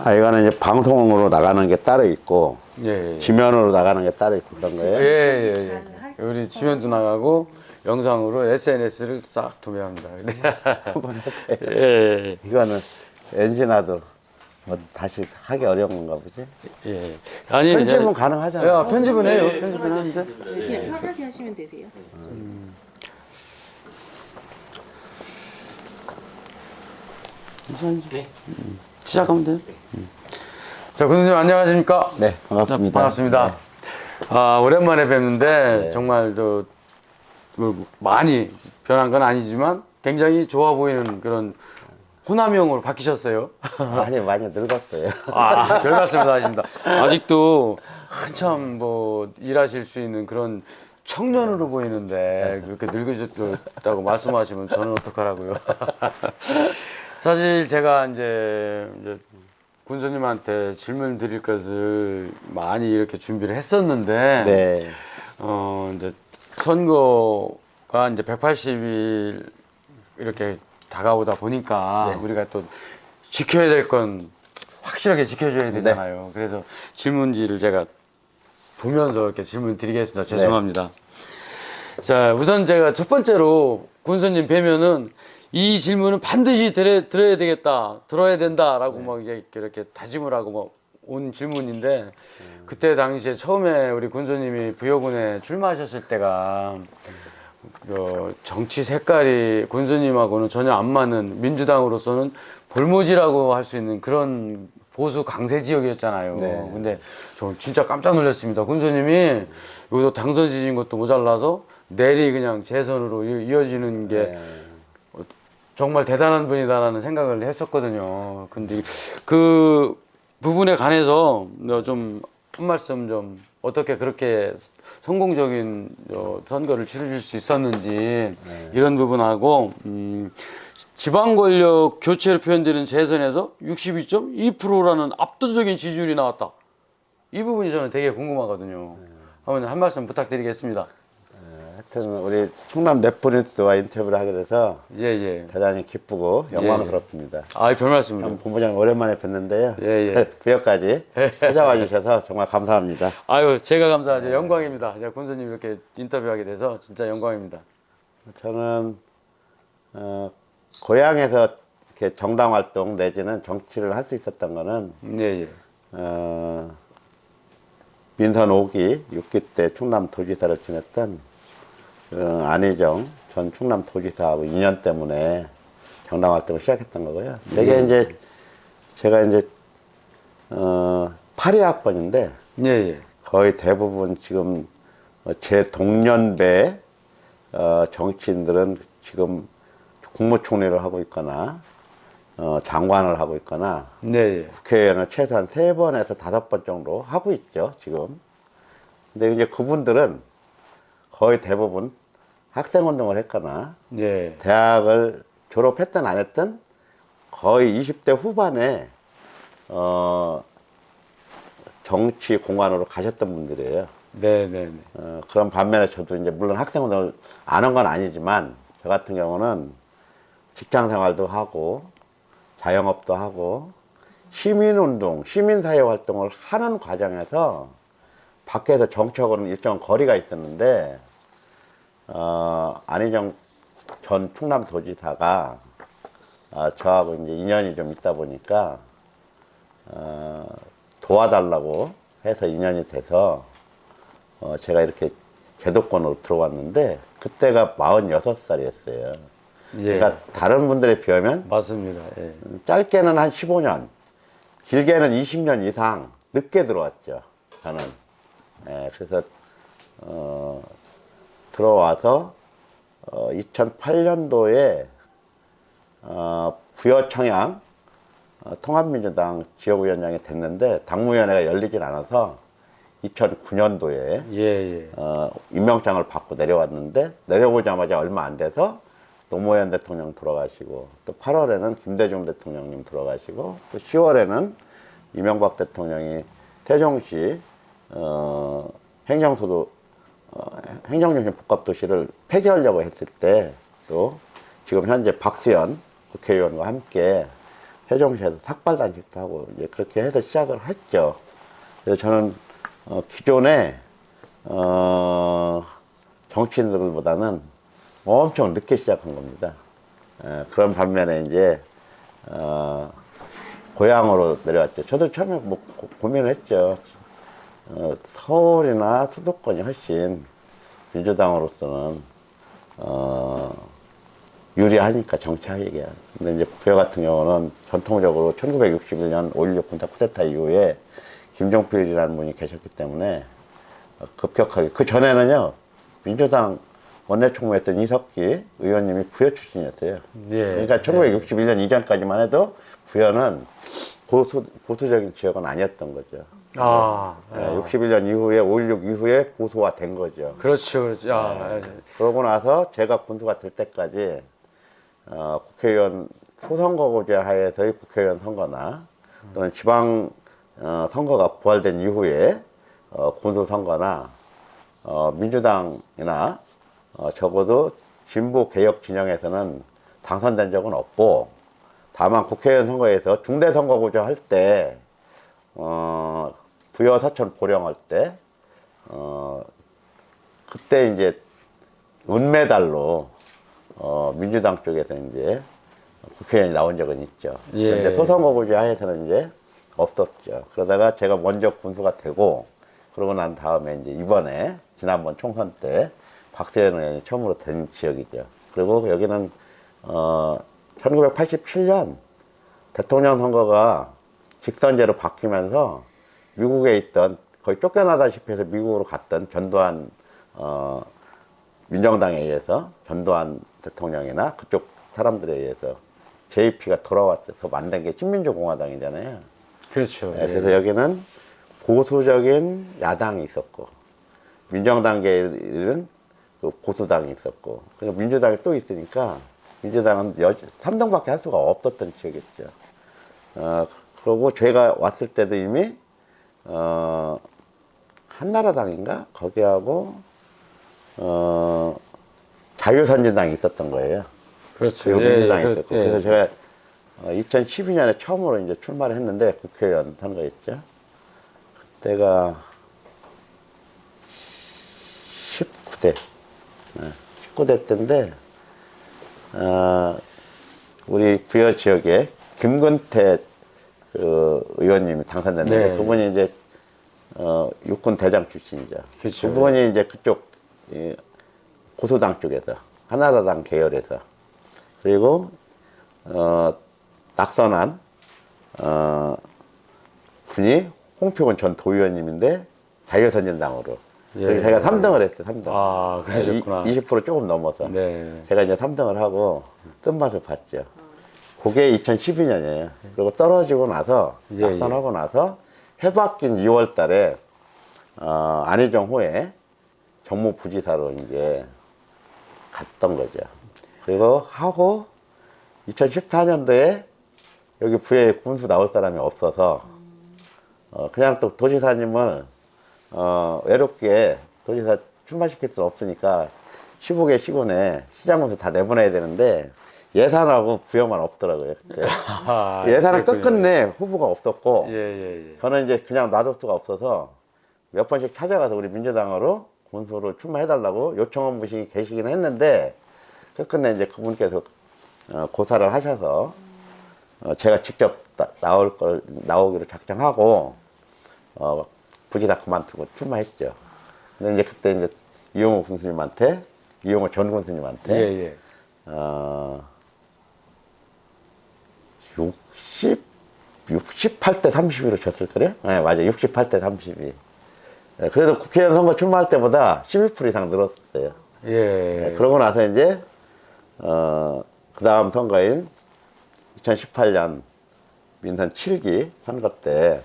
이거는 이제 방송으로 나가는 게 따로 있고, 예. 지면으로 나가는 게 따로 있고 그런 거예요. 예. 우리 지면도 나가고 영상으로 SNS를 싹 도배합니다. 한번 해봐요. 예. 이거는 엔진화도 뭐 다시 하기 어려운 건가 보지? 예. 아니 편집은 가능하잖아요. 편집은 해요. 편집은 하는데. 그냥 편하게 하시면 되세요. 시작하면 돼요. 자, 군수님 안녕하십니까? 네, 반갑습니다. 반갑습니다. 오랜만에 뵙는데 정말 많이 변한 건 아니지만 굉장히 좋아 보이는 그런 호남형으로 바뀌셨어요. 많이 늙었어요. 별 말씀을 하십니다. 아직도 한참 뭐 일하실 수 있는 그런 청년으로 보이는데 그렇게 늙으셨다고 말씀하시면 저는 어떡하라고요. 사실 제가 이제 군수님한테 질문 드릴 것을 많이 이렇게 준비를 했었는데 네. 이제 선거가 이제 180일 이렇게 다가오다 보니까 우리가 또 지켜야 될 건 확실하게 지켜줘야 되잖아요. 그래서 질문지를 제가 보면서 이렇게 질문 드리겠습니다. 죄송합니다. 자, 우선 제가 첫 번째로 군수님 뵈면은 이 질문은 반드시 들어야 되겠다, 들어야 된다라고 막 이제 이렇게 다짐을 하고 막 온 질문인데 그때 당시에 처음에 우리 군수님이 부여군에 출마하셨을 때가 정치 색깔이 군수님하고는 전혀 안 맞는 민주당으로서는 볼모지라고 할 수 있는 그런 보수 강세 지역이었잖아요. 네. 근데 저 진짜 깜짝 놀랐습니다. 군수님이 여기서 당선 지진 것도 모자라서 내리 그냥 재선으로 이어지는 게 정말 대단한 분이다라는 생각을 했었거든요. 근데 그 부분에 관해서 좀 한 말씀 좀 어떻게 그렇게 성공적인 선거를 치르실 수 있었는지 이런 부분하고 지방 권력 교체로 표현되는 재선에서 62.2%라는 압도적인 지지율이 나왔다. 이 부분이 저는 되게 궁금하거든요. 한번 한 말씀 부탁드리겠습니다. 하여튼 우리 충남 네포니스와 인터뷰를 하게 돼서 예. 대단히 기쁘고 영광스럽습니다. 별 말씀을요. 본부장 오랜만에 뵀는데요. 예. 부여까지 찾아와 주셔서 정말 감사합니다. 제가 감사하죠. 영광입니다. 제가 군수님 이렇게 인터뷰하게 돼서 진짜 영광입니다. 저는 고향에서 이렇게 정당 활동 내지는 정치를 할 수 있었던 거는 예. 민선 5기 6기 때 충남도지사를 지냈던 안희정 전 충남도지사하고 인연 때문에 정당 활동을 시작했던 거고요. 되게 이제 제가 이제 82학번인데 예. 거의 대부분 지금 제 동년배 정치인들은 지금 국무총리를 하고 있거나 장관을 하고 있거나 예. 국회의원을 최소한 3번에서 5번 정도 하고 있죠, 지금. 근데 이제 그분들은 거의 대부분 학생운동을 했거나 예. 대학을 졸업했든 안 했든 거의 20대 후반에 정치 공간으로 가셨던 분들이에요. 네. 그런 반면에 저도 이제 물론 학생운동을 안 한 건 아니지만 저 같은 경우는 직장 생활도 하고 자영업도 하고 시민운동, 시민사회 활동을 하는 과정에서 밖에서 정치하고는 일정한 거리가 있었는데 안희정 전 충남도지사가 저하고 이제 인연이 좀 있다 보니까 도와달라고 해서 인연이 돼서 제가 이렇게 제도권으로 들어왔는데 그때가 46살이었어요. 예. 그러니까 다른 분들에 비하면 맞습니다. 예. 짧게는 한 15년, 길게는 20년 이상 늦게 들어왔죠, 저는. 그래서 들어와서 2008년도에 부여청양 통합민주당 지역위원장이 됐는데 당무위원회가 열리진 않아서 2009년도에 예. 임명장을 받고 내려왔는데 내려오자마자 얼마 안 돼서 노무현 대통령 돌아가시고 또 8월에는 김대중 대통령님 돌아가시고 또 10월에는 이명박 대통령이 태종시 행정중심 복합도시를 폐기하려고 했을 때 또 지금 현재 박수현 국회의원과 함께 세종시에서 삭발단식도 하고 이제 그렇게 해서 시작을 했죠. 그래서 저는 기존에 정치인들보다는 엄청 늦게 시작한 겁니다. 그런 반면에 이제 고향으로 내려왔죠. 저도 처음에 뭐 고민을 했죠. 서울이나 수도권이 훨씬 민주당으로서는 유리하니까 정치하기가. 근데 이제 부여 같은 경우는 전통적으로 1961년 5.16 군사 쿠데타 이후에 김종필이라는 분이 계셨기 때문에 급격하게, 그 전에는요 민주당 원내총무였던 이석기 의원님이 부여 출신이었어요. 예. 그러니까 1961년 이전까지만 해도 부여는 보수적인 지역은 아니었던 거죠. 아, 61년 이후에 5.16 이후에 보수화 된 거죠. 그렇죠, 그렇죠. 그러고 나서 제가 군수가 될 때까지 국회의원 소선거구제 하에서의 국회의원 선거나 또는 지방 선거가 부활된 이후에 군수 선거나 민주당이나 적어도 진보 개혁 진영에서는 당선된 적은 없고, 다만 국회의원 선거에서 중대 선거구제 할 때 부여 서천 보령할 때 그때 이제 은메달로 민주당 쪽에서 이제 국회의원이 나온 적은 있죠. 예. 그런데 소선거구제 하에서는 이제 없었죠. 그러다가 제가 먼저 군수가 되고, 그러고 난 다음에 이제 이번에 지난번 총선 때 박세현 의원이 처음으로 된 지역이죠. 그리고 여기는 1987년 대통령 선거가 직선제로 바뀌면서 미국에 있던, 거의 쫓겨나다시피 해서 미국으로 갔던 전두환 민정당에 의해서 전두환 대통령이나 그쪽 사람들에 의해서 JP가 돌아와서 만든 게 신민주공화당이잖아요. 그렇죠. 네, 그래서 여기는 보수적인 야당이 있었고, 민정당계에는 그 보수당이 있었고, 그리고 민주당이 또 있으니까 민주당은 3등밖에 할 수가 없었던 지역이었죠. 그리고 제가 왔을 때도 이미 한나라당인가 거기하고 자유선진당이 있었던 거예요. 그렇죠. 그리고 민주당이 있었고. 예. 그래서 제가 2012년에 처음으로 이제 출마를 했는데 국회의원 선거였죠. 그때가 19대, 19대 때인데 우리 부여 지역에 김근태 그 의원님이 당선됐는데, 네. 그분이 이제 육군 대장 출신이죠. 그렇죠. 그분이 이제 그쪽 보수당 쪽에서, 한나라당 계열에서, 그리고 낙선한 분이 홍표근 전 도의원님인데 자유선진당으로. 예. 그래서 제가 3등을 했어요. 3등. 아, 그러셨구나. 20% 조금 넘어서. 네. 제가 이제 3등을 하고 쓴맛을 봤죠. 그게 2012년이에요. 그리고 떨어지고 나서, 예, 낙선하고 나서 해바뀐 2월 달에 안희정 후에 정무부지사로 이제 갔던 거죠. 그리고 하고 2014년도에 여기 부여에 군수 나올 사람이 없어서 그냥 또 도지사님을 외롭게 도지사 출마시킬 수 없으니까 15개 시군에 시장군수 다 내보내야 되는데 예산하고 부여만 없더라고요. 그때. 아, 예산은 그랬군요. 끝끝내 후보가 없었고, 예. 저는 이제 그냥 놔둘 수가 없어서 몇 번씩 찾아가서 우리 민주당으로 군수를 출마해달라고 요청한 분이 계시긴 했는데, 끝끝내 이제 그분께서 고사를 하셔서 제가 직접 나오기로 작정하고 부지사 그만두고 출마했죠. 근데 이제 그때 이제 이용호 군수님한테, 이용호 전 군수님한테 예. 68대 32로 졌을 거래요? 네, 맞아요. 68대 32. 그래도 국회의원 선거 출마할 때보다 12% 이상 늘었어요. 예. 네, 그러고 나서 이제, 그 다음 선거인 2018년 민선 7기 선거 때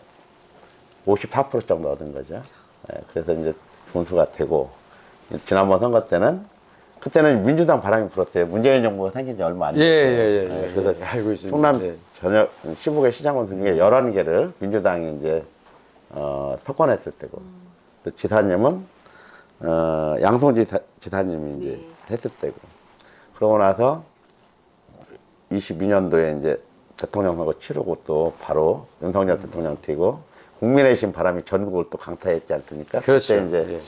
54% 정도 얻은 거죠. 네, 그래서 이제 군수가 되고, 지난번 선거 때는, 그때는 민주당 바람이 불었어요. 문재인 정부가 생긴 지 얼마 안 됐어요. 예. 그래서 알고 있습니다. 충남 예. 전역 15개 시장군수 중에 11개를 민주당이 이제 석권했을 때고, 또 지사님은 양송지 지사님이 이제 했을 때고, 그러고 나서 22년도에 이제 대통령 선거 치르고 또 바로 윤석열 대통령 되고 국민의힘 바람이 전국을 또 강타했지 않습니까? 그렇죠. 그때 이제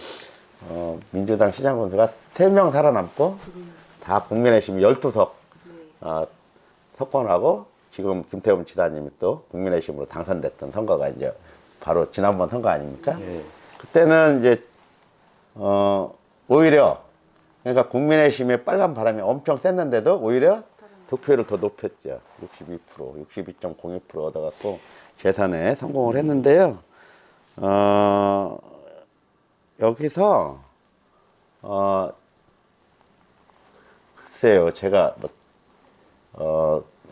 예. 민주당 시장 군수가 3명 살아남고 다 국민의힘 12석 석권하고 지금 김태훈 지사님이 또 국민의힘으로 당선됐던 선거가 이제 바로 지난번 선거 아닙니까? 예. 그때는 이제 오히려 그러니까 국민의힘의 빨간 바람이 엄청 셌는데도 오히려 득표율을 더 높였죠. 62%, 62.02% 얻어갖고 재선에 성공을 했는데요. 여기서 글쎄요, 제가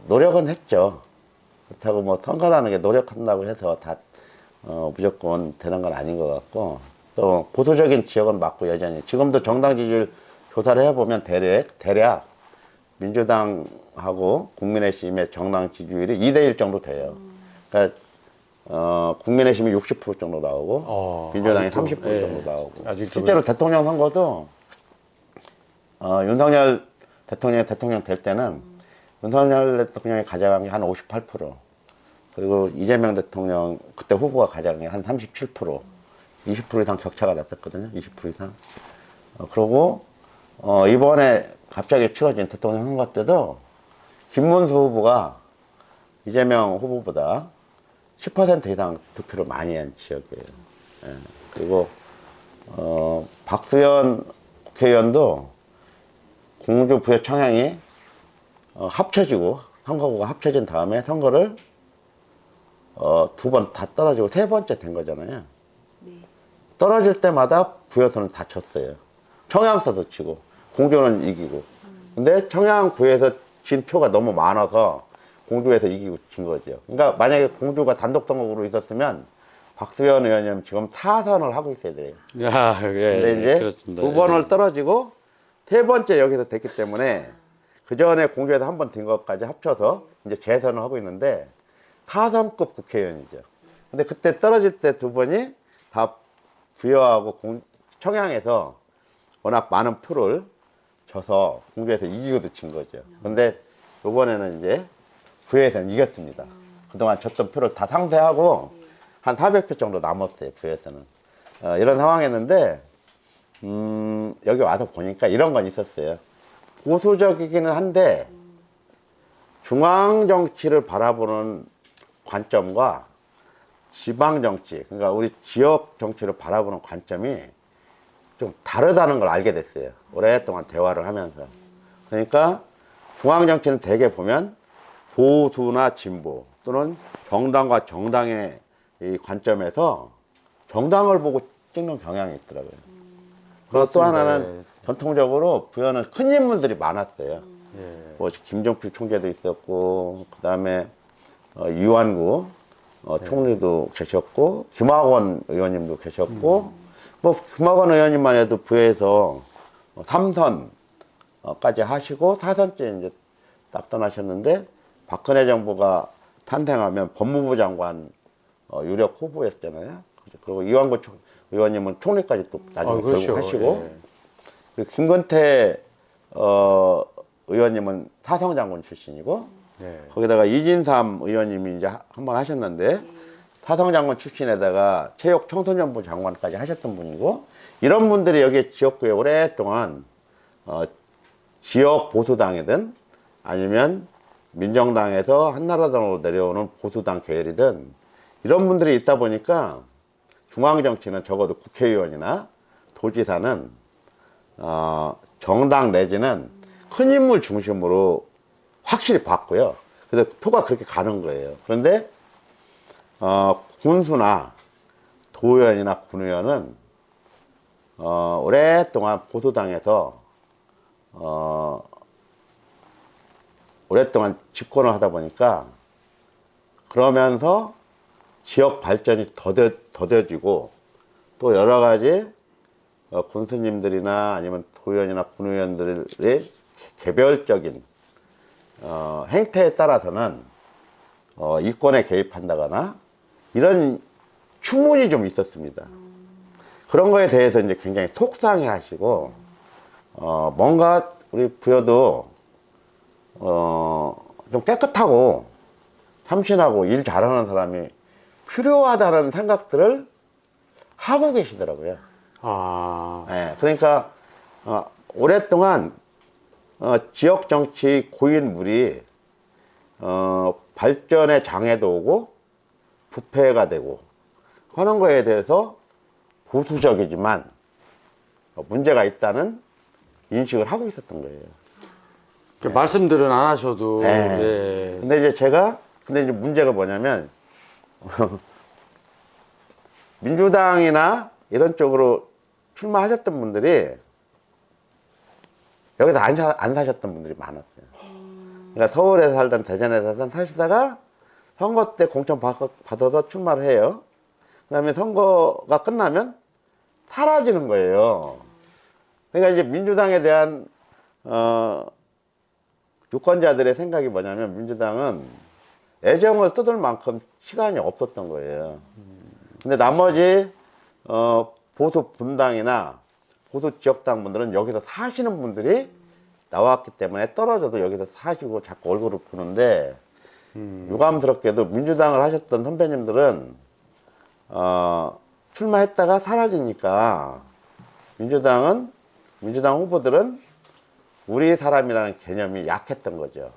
노력은 했죠. 그렇다고 뭐 선거라는 게 노력한다고 해서 다 무조건 되는 건 아닌 것 같고 또 보수적인 지역은 맞고 여전히 지금도 정당 지지율 조사를 해보면 대략 민주당하고 국민의힘의 정당 지지율이 2대1 정도 돼요. 그러니까 국민의힘이 60% 정도 나오고 민주당이 아직도, 30% 예. 정도 나오고 아직도 실제로 대통령 선거도 윤석열 대통령 될 때는 윤석열 대통령이 가져간 게 한 58%, 그리고 이재명 대통령 그때 후보가 가져간 게 한 37%, 20% 이상 격차가 났었거든요. 20% 이상. 그리고 이번에 갑자기 치러진 대통령 선거 때도 김문수 후보가 이재명 후보보다 10% 이상 득표를 많이 한 지역이에요. 예. 그리고 박수현 국회의원도 공주 부여 청양이 합쳐지고 선거구가 합쳐진 다음에 선거를 2번 다 떨어지고 3번째 된 거잖아요. 네. 떨어질 때마다 부여서는 다 졌어요. 청양서도 치고 공주는 이기고. 근데 청양구에서 진 표가 너무 많아서 공주에서 이기고 진 거죠. 그러니까 만약에 공주가 단독 선거구로 있었으면 박수현 의원님 지금 4선을 하고 있어야 돼요. 야, 예, 근데 이제 그렇습니다. 2번을 떨어지고 3번째 여기서 됐기 때문에 그 전에 공주에서 한 번 된 것까지 합쳐서 이제 재선을 하고 있는데 4선급 국회의원이죠. 근데 그때 떨어질 때 2번이 다 부여하고 청양에서 워낙 많은 표를 져서 공주에서 이기고도 진 거죠. 근데 이번에는 이제 부여에서는 이겼습니다. 그동안 졌던 표를 다 상쇄하고 한 400표 정도 남았어요, 부여에서는. 이런 상황이었는데 여기 와서 보니까 이런 건 있었어요. 보수적이기는 한데 중앙 정치를 바라보는 관점과 지방 정치, 그러니까 우리 지역 정치를 바라보는 관점이 좀 다르다는 걸 알게 됐어요. 오랫동안 대화를 하면서. 그러니까 중앙 정치는 대개 보면 보수나 진보 또는 정당과 정당의 이 관점에서 정당을 보고 찍는 경향이 있더라고요. 그리고 또 하나는 전통적으로 부여는 큰 인물들이 많았어요. 예. 뭐 김종필 총재도 있었고, 그 다음에 이완구 총리도 계셨고, 김학원 의원님도 계셨고, 뭐 김학원 의원님만 해도 부여에서 3선까지 하시고 4선째 이제 딱 떠나셨는데 박근혜 정부가 탄생하면 법무부 장관 유력 후보였잖아요. 그리고 이완구 의원님은 총리까지 또 나중에 그렇죠. 결국 하시고, 예. 그리고 김건태 의원님은 사성장군 출신이고, 예. 거기다가 이진삼 의원님이 이제 한번 하셨는데 사성장군 출신에다가 체육 청소년부 장관까지 하셨던 분이고, 이런 분들이 여기 지역구에 오랫동안 지역 보수당이든 아니면 민정당에서 한나라당으로 내려오는 보수당 계열이든 이런 분들이 있다 보니까 중앙정치는 적어도 국회의원이나 도지사는 정당 내지는 큰 인물 중심으로 확실히 봤고요. 그래서 표가 그렇게 가는 거예요. 그런데 군수나 도의원이나 군의원은 오랫동안 보수당에서 오랫동안 집권을 하다 보니까 그러면서 지역 발전이 더뎌지고 또 여러 가지 군수님들이나 아니면 도의원이나 군의원들의 개별적인 행태에 따라서는 이권에 개입한다거나 이런 추문이 좀 있었습니다. 그런 거에 대해서 이제 굉장히 속상해 하시고 뭔가 우리 부여도 좀 깨끗하고 참신하고 일 잘하는 사람이 필요하다는 생각들을 하고 계시더라고요. 아, 예, 그러니까 오랫동안 지역 정치 고인물이 발전에 장애도 오고 부패가 되고 하는 거에 대해서 보수적이지만 문제가 있다는 인식을 하고 있었던 거예요. 그 말씀들은 안 하셔도 네. 예. 근데 이제 문제가 뭐냐면 민주당이나 이런 쪽으로 출마하셨던 분들이 여기서 안 사셨던 분들이 많았어요. 그러니까 서울에 살던 대전에 살던 사시다가 선거 때 공천 받아서 출마를 해요. 그 다음에 선거가 끝나면 사라지는 거예요. 그러니까 이제 민주당에 대한 유권자들의 생각이 뭐냐면 민주당은 애정을 쏟을 만큼 시간이 없었던 거예요. 근데 나머지 보수 분당이나 보수 지역당 분들은 여기서 사시는 분들이 나왔기 때문에 떨어져도 여기서 사시고 자꾸 얼굴을 보는데 유감스럽게도 민주당을 하셨던 선배님들은 출마했다가 사라지니까 민주당 후보들은 우리 사람이라는 개념이 약했던 거죠.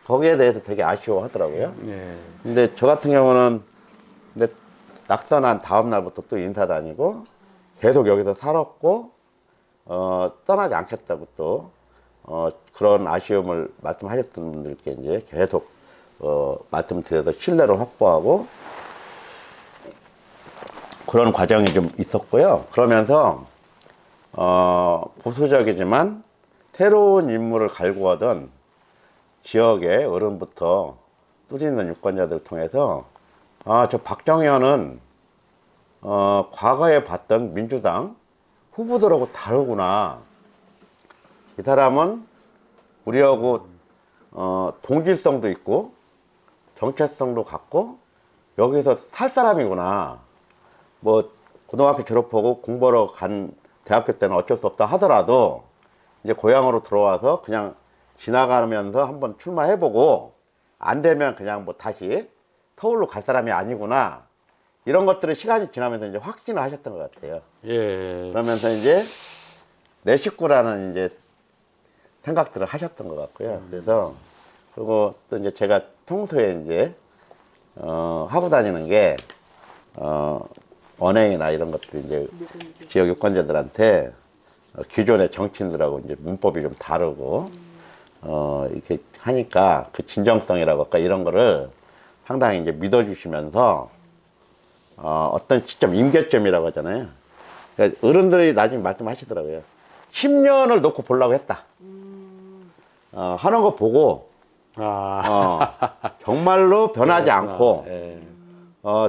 거기에 대해서 되게 아쉬워하더라고요. 예. 근데 저 같은 경우는 근데 낙선한 다음 날부터 또 인사 다니고 계속 여기서 살았고 떠나지 않겠다고 또 그런 아쉬움을 말씀하셨던 분들께 이제 계속 말씀드려서 신뢰를 확보하고 그런 과정이 좀 있었고요. 그러면서 보수적이지만 새로운 인물을 갈구하던 지역의 어른부터 뜻 있는 유권자들을 통해서 저 박정현은 과거에 봤던 민주당 후보들하고 다르구나. 이 사람은 우리하고 동질성도 있고 정체성도 갖고 여기서 살 사람이구나. 뭐 고등학교 졸업하고 공부하러 간 대학교 때는 어쩔 수 없다 하더라도 이제 고향으로 들어와서 그냥 지나가면서 한번 출마해보고 안 되면 그냥 뭐 다시 서울로 갈 사람이 아니구나. 이런 것들을 시간이 지나면서 이제 확신을 하셨던 것 같아요. 예. 그러면서 이제 내 식구라는 이제 생각들을 하셨던 것 같고요. 그래서 그리고 또 이제 제가 평소에 이제 하고 다니는 게 언행이나 이런 것들이 이제 지역 유권자들한테 기존의 정치인들하고 이제 문법이 좀 다르고 이렇게 하니까 그 진정성이라고 할까 이런 거를 상당히 이제 믿어주시면서 어떤 시점 임계점이라고 하잖아요. 그러니까 어른들이 나중에 말씀하시더라고요. 10년을 놓고 보려고 했다. 하는 거 보고 정말로 변하지 않고 예.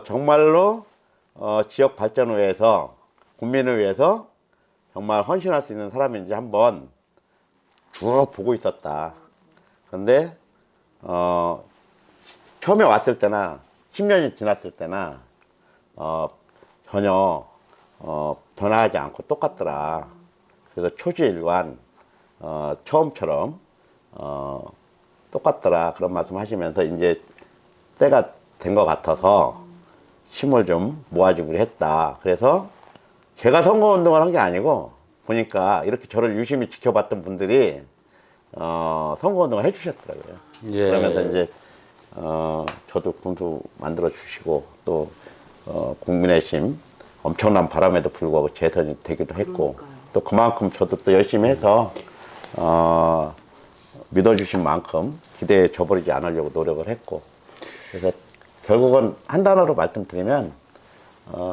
정말로 지역 발전을 위해서 국민을 위해서 정말 헌신할 수 있는 사람인지 한번 쭉 보고 있었다. 그런데 처음에 왔을 때나 10년이 지났을 때나 전혀 변하지 않고 똑같더라. 그래서 초지일관 처음처럼 똑같더라. 그런 말씀 하시면서 이제 때가 된 것 같아서 힘을 좀 모아주기로 했다. 그래서 제가 선거운동을 한 게 아니고 보니까 이렇게 저를 유심히 지켜봤던 분들이 선거운동을 해주셨더라고요. 예. 그러면서 이제 저도 군수 만들어 주시고 또 국민의힘 엄청난 바람에도 불구하고 재선이 되기도 했고 그러니까요. 또 그만큼 저도 또 열심히 해서 믿어주신 만큼 기대에 저버리지 않으려고 노력을 했고 그래서 결국은 한 단어로 말씀드리면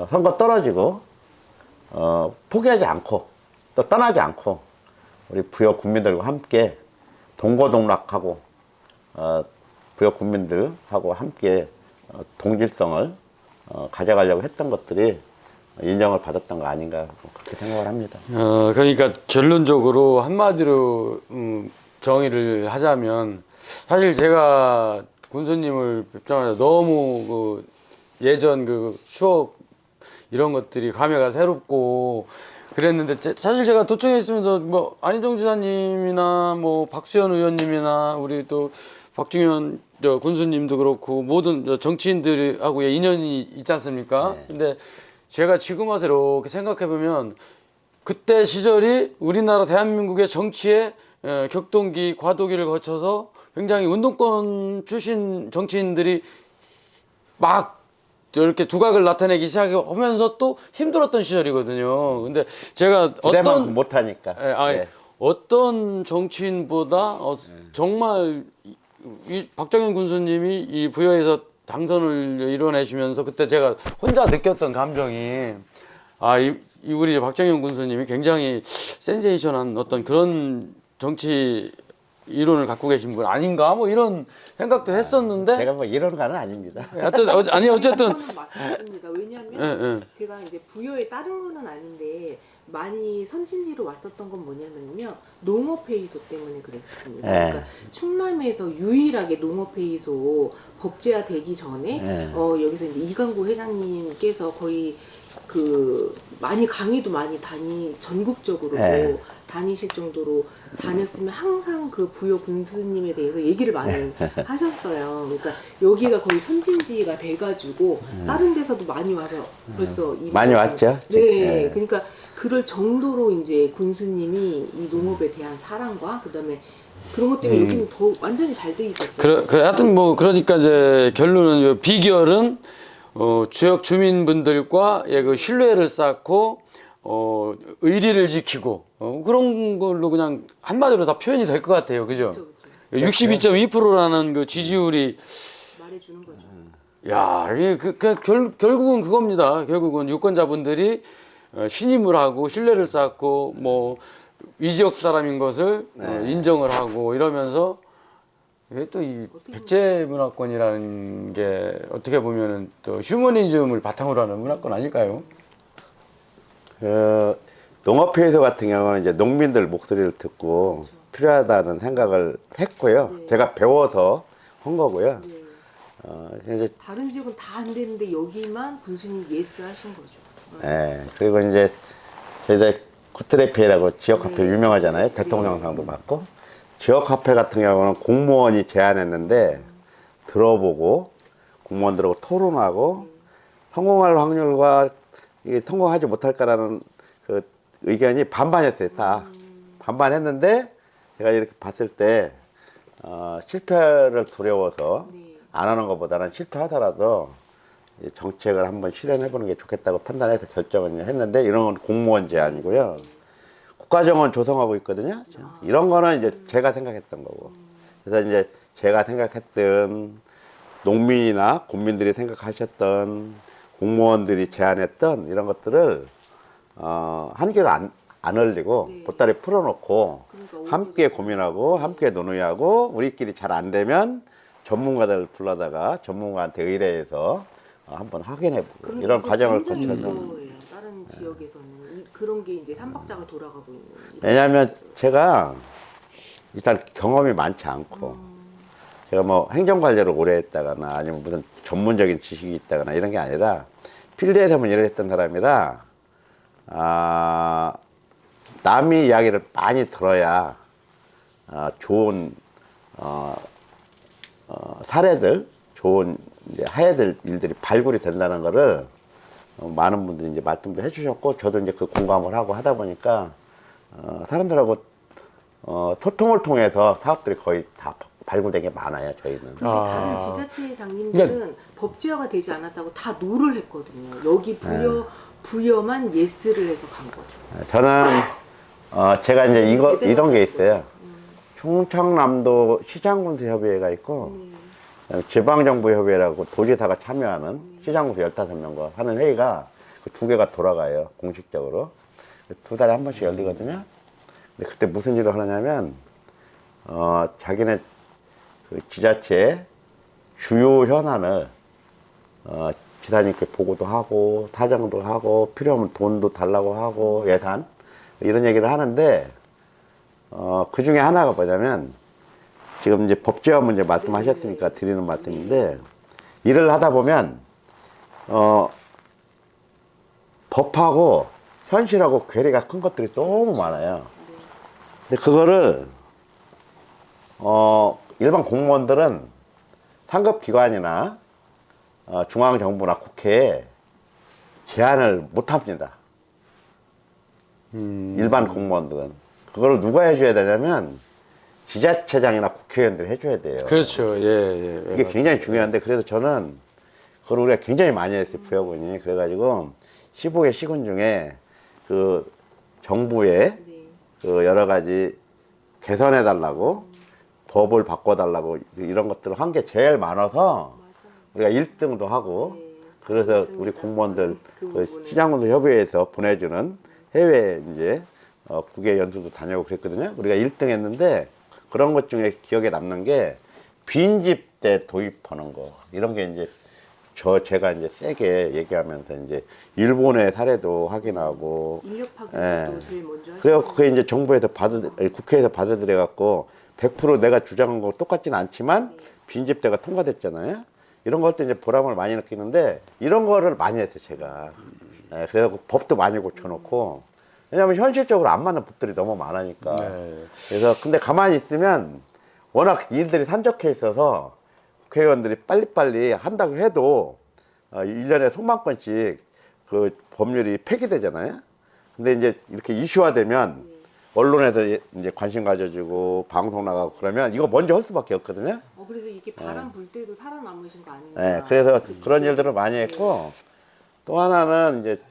선거 떨어지고 포기하지 않고 또 떠나지 않고 우리 부여 국민들과 함께 동고동락하고 부여 국민들하고 함께 동질성을 가져가려고 했던 것들이 인정을 받았던 거 아닌가 그렇게 생각을 합니다. 그러니까 결론적으로 한마디로 정의를 하자면 사실 제가 군수님을 뵙자마자 너무 그 예전 그 추억 이런 것들이 감회가 새롭고 그랬는데 사실 제가 도청에 있으면서 뭐 안희정 지사님이나 뭐 박수현 의원님이나 우리 또 박중현 군수님도 그렇고 모든 정치인들하고의 인연이 있지 않습니까? 네. 근데 제가 지금 와서 이렇게 생각해 보면 그때 시절이 우리나라 대한민국의 정치의 격동기, 과도기를 거쳐서 굉장히 운동권 출신 정치인들이 막 이렇게 두각을 나타내기 시작하면서 또 힘들었던 시절이거든요. 근데 제가 그때만큼 못하니까. 예. 어떤 정치인보다 정말 이 박정현 군수님이 이 부여에서 당선을 이뤄내시면서 그때 제가 혼자 느꼈던 감정이 이 우리 박정현 군수님이 굉장히 센세이션한 어떤 그런 정치 이론을 갖고 계신 분 아닌가 뭐 이런 생각도 했었는데 제가 뭐 이론가는 아닙니다. 어쨌든 그거는 맞습니다. 왜냐하면 예. 제가 이제 부여에 따른 거는 아닌데 많이 선진지로 왔었던 건 뭐냐면요, 농업회의소 때문에 그랬습니다. 예. 그러니까 충남에서 유일하게 농업회의소 법제화 되기 전에 예. 여기서 이제 이강구 회장님께서 거의 그 많이 강의도 많이 전국적으로 예. 다니실 정도로 다녔으면 항상 그 부여 군수님에 대해서 얘기를 많이 하셨어요. 그러니까 여기가 거의 선진지가 돼가지고 다른 데서도 많이 와서 벌써 많이 왔죠? 네, 예. 그러니까 그럴 정도로 이제 군수님이 이 농업에 대한 사랑과 그다음에 그런 것 때문에 여기는 더 완전히 잘 돼 있었어요. 하여튼 뭐 그러니까 이제 결론은 비결은 지역 주민분들과 그 신뢰를 쌓고 의리를 지키고 그런 걸로 그냥 한마디로 다 표현이 될 것 같아요. 그죠? 그렇죠. 62.2%라는 그 지지율이 말해주는 거죠. 야, 이게 결국은 그겁니다. 결국은 유권자분들이 신임을 하고 신뢰를 쌓고 뭐 이 지역 사람인 것을 인정을 하고 이러면서 이게 또 이 백제 문화권이라는 게 어떻게 보면은 또 휴머니즘을 바탕으로 하는 문화권 아닐까요? 농업회의소 같은 경우는 이제 농민들 목소리를 듣고 필요하다는 생각을 했고요. 네. 제가 배워서 한 거고요. 네. 이제 다른 지역은 다 안 되는데 여기만 군수님 예스 하신 거죠. 예, 그리고 이제 저희들 구트레피라고 지역화폐 네. 유명하잖아요. 대통령상도 받고. 지역화폐 같은 경우는 공무원이 제안했는데 들어보고 공무원들하고 토론하고 성공할 확률과 이게 성공하지 못할까라는 그 의견이 반반이었어요. 다 반반했는데 제가 이렇게 봤을 때 실패를 두려워서 네. 안 하는 것보다는 실패하더라도 이 정책을 한번 실현해보는 게 좋겠다고 판단해서 결정을 했는데 이런 건 공무원 제안이고요. 국가정원 조성하고 있거든요. 이런 거는 이제 제가 생각했던 거고. 그래서 이제 제가 생각했던 농민이나 국민들이 생각하셨던 공무원들이 제안했던 이런 것들을 한결 안 흘리고 네. 보따리 풀어놓고 그러니까 함께 고민하고 함께 논의하고 우리끼리 잘 안 되면 전문가들 불러다가 전문가한테 의뢰해서 한번 확인해보고 그러니까 이런 그게 과정을 굉장히 거쳐서 무서워요. 다른 지역에서는 그런 게 이제 삼박자가 돌아가고 있는. 왜냐하면 제가 일단 경험이 많지 않고 제가 뭐 행정관리를 오래 했다거나 아니면 무슨 전문적인 지식이 있다거나 이런 게 아니라 필드에서만 일을 했던 사람이라 남의 이야기를 많이 들어야 좋은 사례들, 좋은 이제 해야 될 일들이 발굴이 된다는 거를 많은 분들이 이제 말씀도 해주셨고 저도 이제 그 공감을 하고 하다 보니까 사람들하고 소통을 통해서 사업들이 거의 다 발굴된 게 많아요. 저희는. 근데 다른 지자체장님들은 법제화가 되지 않았다고 다 노를 했거든요. 여기 부여만 예스를 해서 간 거죠. 저는 제가 이제 이런 게 있어요. 충청남도 시장군수협의회가 있고 지방정부협의회라고 도지사가 참여하는 시장군수 15명과 하는 회의가 그 두 개가 돌아가요. 공식적으로. 두 달에 한 번씩 열리거든요. 근데 그때 무슨 일을 하느냐면 자기네 그 지자체 주요 현안을 지사님께 보고도 하고 사정도 하고 필요하면 돈도 달라고 하고 예산 이런 얘기를 하는데 그 중에 하나가 뭐냐면 지금 이제 법제화 문제 말씀하셨으니까 드리는 말씀인데 일을 하다 보면 법하고 현실하고 괴리가 큰 것들이 너무 많아요. 근데 그거를 일반 공무원들은 상급 기관이나 중앙정부나 국회에 제안을 못 합니다. 일반 공무원들은. 그걸 누가 해줘야 되냐면 지자체장이나 국회의원들이 해줘야 돼요. 그렇죠. 예, 예. 이게 굉장히 중요한데, 그래서 저는 그걸 우리가 굉장히 많이 했어요, 부여군이. 그래가지고 15개 시군 중에 그 정부의 네. 그 여러 가지 개선해달라고 법을 바꿔달라고 이런 것들을 한 게 제일 많아서 맞아요. 우리가 1등도 하고, 네. 그래서 맞습니다. 우리 공무원들 그 그 부분은. 시장군수 협의회에서 보내주는 해외 이제 국외 연수도 다녀오고 그랬거든요. 우리가 1등 했는데, 그런 것 중에 기억에 남는 게 빈집 때 도입하는 거, 이런 게 이제 제가 이제 세게 얘기하면서 이제 일본의 사례도 확인하고, 인력 파견도 예. 제일 먼저 하시고. 그래서 그게 이제 정부에서 국회에서 받아들여 갖고 100% 내가 주장한 거 똑같지는 않지만 빈집대가 통과됐잖아요. 이런 걸 때 이제 보람을 많이 느끼는데, 이런 거를 많이 했어요, 제가. 예, 그래서 법도 많이 고쳐놓고, 왜냐하면 현실적으로 안 맞는 법들이 너무 많으니까. 네. 그래서 근데 가만히 있으면 워낙 일들이 산적해 있어서 국회의원들이 빨리빨리 한다고 해도 1년에 수만 건씩 그 법률이 폐기되잖아요. 근데 이제 이렇게 이슈화되면 언론에서 이제 관심 가져주고 방송 나가고 그러면 이거 먼저 할 수밖에 없거든요. 그래서 이게 바람 불 때도 살아남으신 거 아닌가? 네, 그래서 그런 일들을 많이 했고, 또 하나는 이제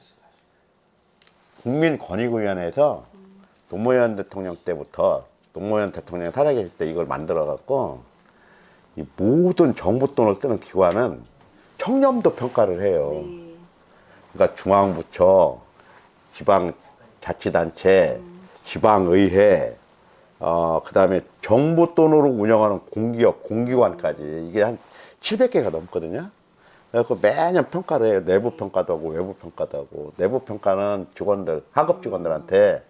국민권익위원회에서 노무현 대통령 때부터, 노무현 대통령이 살아계실 때 이걸 만들어 갖고 이 모든 정부 돈을 쓰는 기관은 청렴도 평가를 해요. 네. 그러니까 중앙부처, 지방자치단체, 지방의회, 그다음에 정부 돈으로 운영하는 공기업, 공기관까지 이게 한 700개가 넘거든요. 그래서 매년 평가를 해요. 내부 평가도 하고 외부 평가도 하고. 내부 평가는 직원들, 하급 직원들한테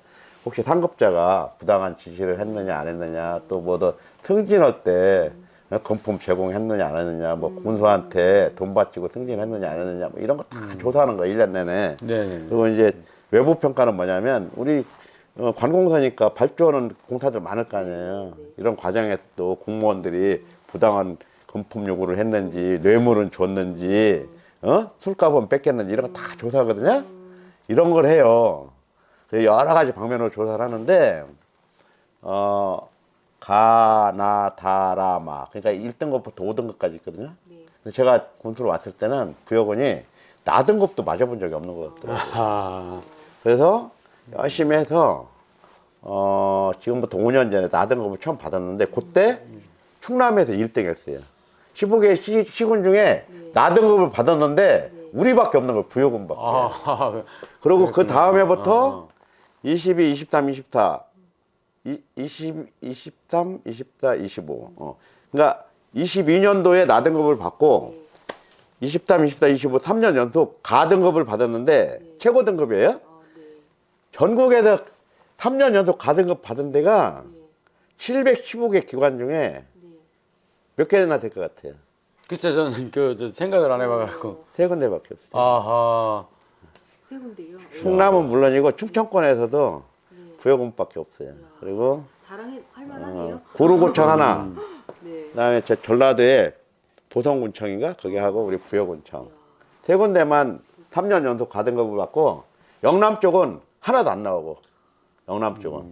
혹시 상급자가 부당한 지시를 했느냐 안 했느냐, 또 뭐 더 승진할 때 금품 제공했느냐 안 했느냐, 뭐 군수한테 돈 바치고 승진했느냐 안 했느냐, 뭐 이런 거 다 조사하는 거예요, 1년 내내. 네. 그리고 이제 외부 평가는 뭐냐면, 우리 관공서니까 발주하는 공사들 많을 거 아니에요. 이런 과정에서 또 공무원들이 부당한 금품 요구를 했는지, 뇌물은 줬는지, 술값은 뺏겼는지, 이런 거 다 조사하거든요. 이런 걸 해요. 그래서 여러 가지 방면으로 조사를 하는데, 가나다라마, 그러니까 1등급부터 5등급까지 있거든요. 네. 근데 제가 군수로 왔을 때는 부여군이 나등급도 맞아본 적이 없는 것 같더라고요. 아하. 그래서 열심히 해서 지금부터 5년 전에 나등급을 처음 받았는데, 그때 충남에서 1등 했어요. 15개 시군 중에 나등급을 받았는데 우리밖에 없는 거예요, 부여군밖에. 아, 그리고 그 다음 해부터 22, 23, 24, 23, 24, 25. 그러니까 22년도에 나등급을 받고 23, 24, 25, 3년 연속 가등급을 받았는데 최고 등급이에요. 네. 전국에서 3년 연속 가등급 받은 데가 715개 기관 중에 몇 개나 될 것 같아요? 글쎄 저는 저 생각을 안 해봐갖고. 세 군데밖에 없어요. 아하. 세 군데요. 충남은 물론이고 충청권에서도 부여군밖에 없어요. 그리고 자랑할 만하네요. 구루구청 하나, 네. 그다음에 저 전라도에 보성군청인가 거기 하고 우리 부여군청 세 군데만 3년 연속 가등급을 받고, 영남 쪽은 하나도 안 나오고, 영남 쪽은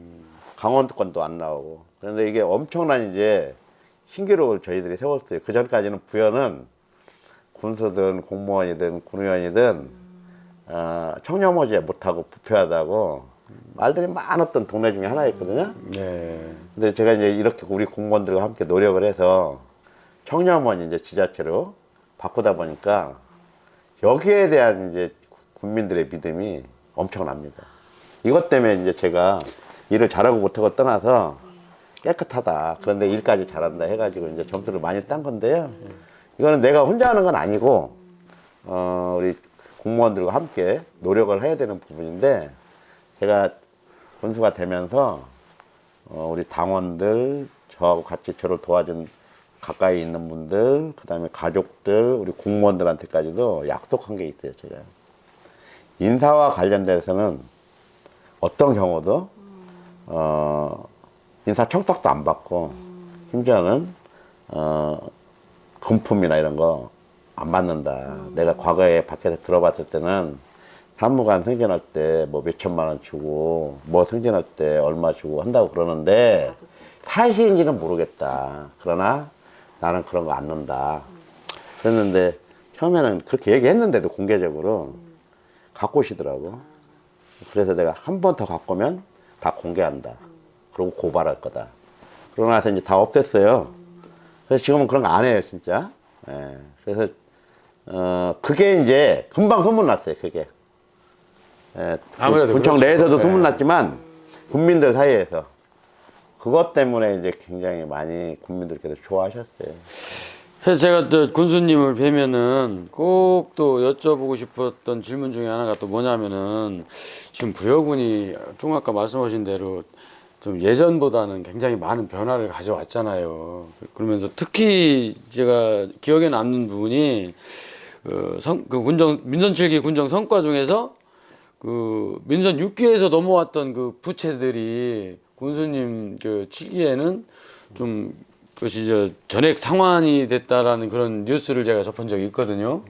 강원도권도 안 나오고. 그런데 이게 엄청난 이제 신기록을 저희들이 세웠어요. 그 전까지는 부여는 군수든 공무원이든 군의원이든 청렴하지 못하고 부패하다고 말들이 많았던 동네 중에 하나였거든요. 네. 근데 제가 이제 이렇게 우리 공무원들과 함께 노력을 해서 청렴원 이제 지자체로 바꾸다 보니까 여기에 대한 이제 국민들의 믿음이 엄청납니다. 이것 때문에 이제 제가 일을 잘하고 못하고 떠나서 깨끗하다, 그런데 일까지 잘한다 해가지고 이제 점수를 많이 딴 건데요. 이거는 내가 혼자 하는 건 아니고 우리 공무원들과 함께 노력을 해야 되는 부분인데, 제가 군수가 되면서 우리 당원들, 저하고 같이 저를 도와준 가까이 있는 분들, 그 다음에 가족들, 우리 공무원들한테까지도 약속한 게 있어요. 제가 인사와 관련돼서는 어떤 경우도 인사 청탁도 안 받고, 심지어는 금품이나 이런 거 안 받는다. 내가 과거에 밖에서 들어봤을 때는 사무관 승진할 때 뭐 몇천만 원 주고 뭐 승진할 때 얼마 주고 한다고 그러는데 사실인지는 모르겠다. 그러나 나는 그런 거 안 넣는다. 그랬는데 처음에는 그렇게 얘기했는데도 공개적으로 갖고 오시더라고. 그래서 내가 한 번 더 갖고 오면 다 공개한다. 그리고 고발할 거다. 그러고 나서 이제 다 없앴어요. 그래서 지금은 그런 거 안 해요, 진짜. 예. 그래서, 그게 이제 금방 소문났어요, 그게. 예. 아무래도 군청 그렇죠. 내에서도 네. 소문났지만, 국민들 사이에서. 그것 때문에 이제 굉장히 많이 국민들께서 좋아하셨어요. 그래서 제가 또 군수님을 뵈면은 꼭 또 여쭤보고 싶었던 질문 중에 하나가 또 뭐냐면은 지금 부여군이 좀 아까 말씀하신 대로 좀 예전보다는 굉장히 많은 변화를 가져왔잖아요. 그러면서 특히 제가 기억에 남는 부분이 민선 7기 군정 성과 중에서 그 민선 6기에서 넘어왔던 그 부채들이 군수님 그 7기에는 좀 그것이 전액 상환이 됐다라는 그런 뉴스를 제가 접한 적이 있거든요.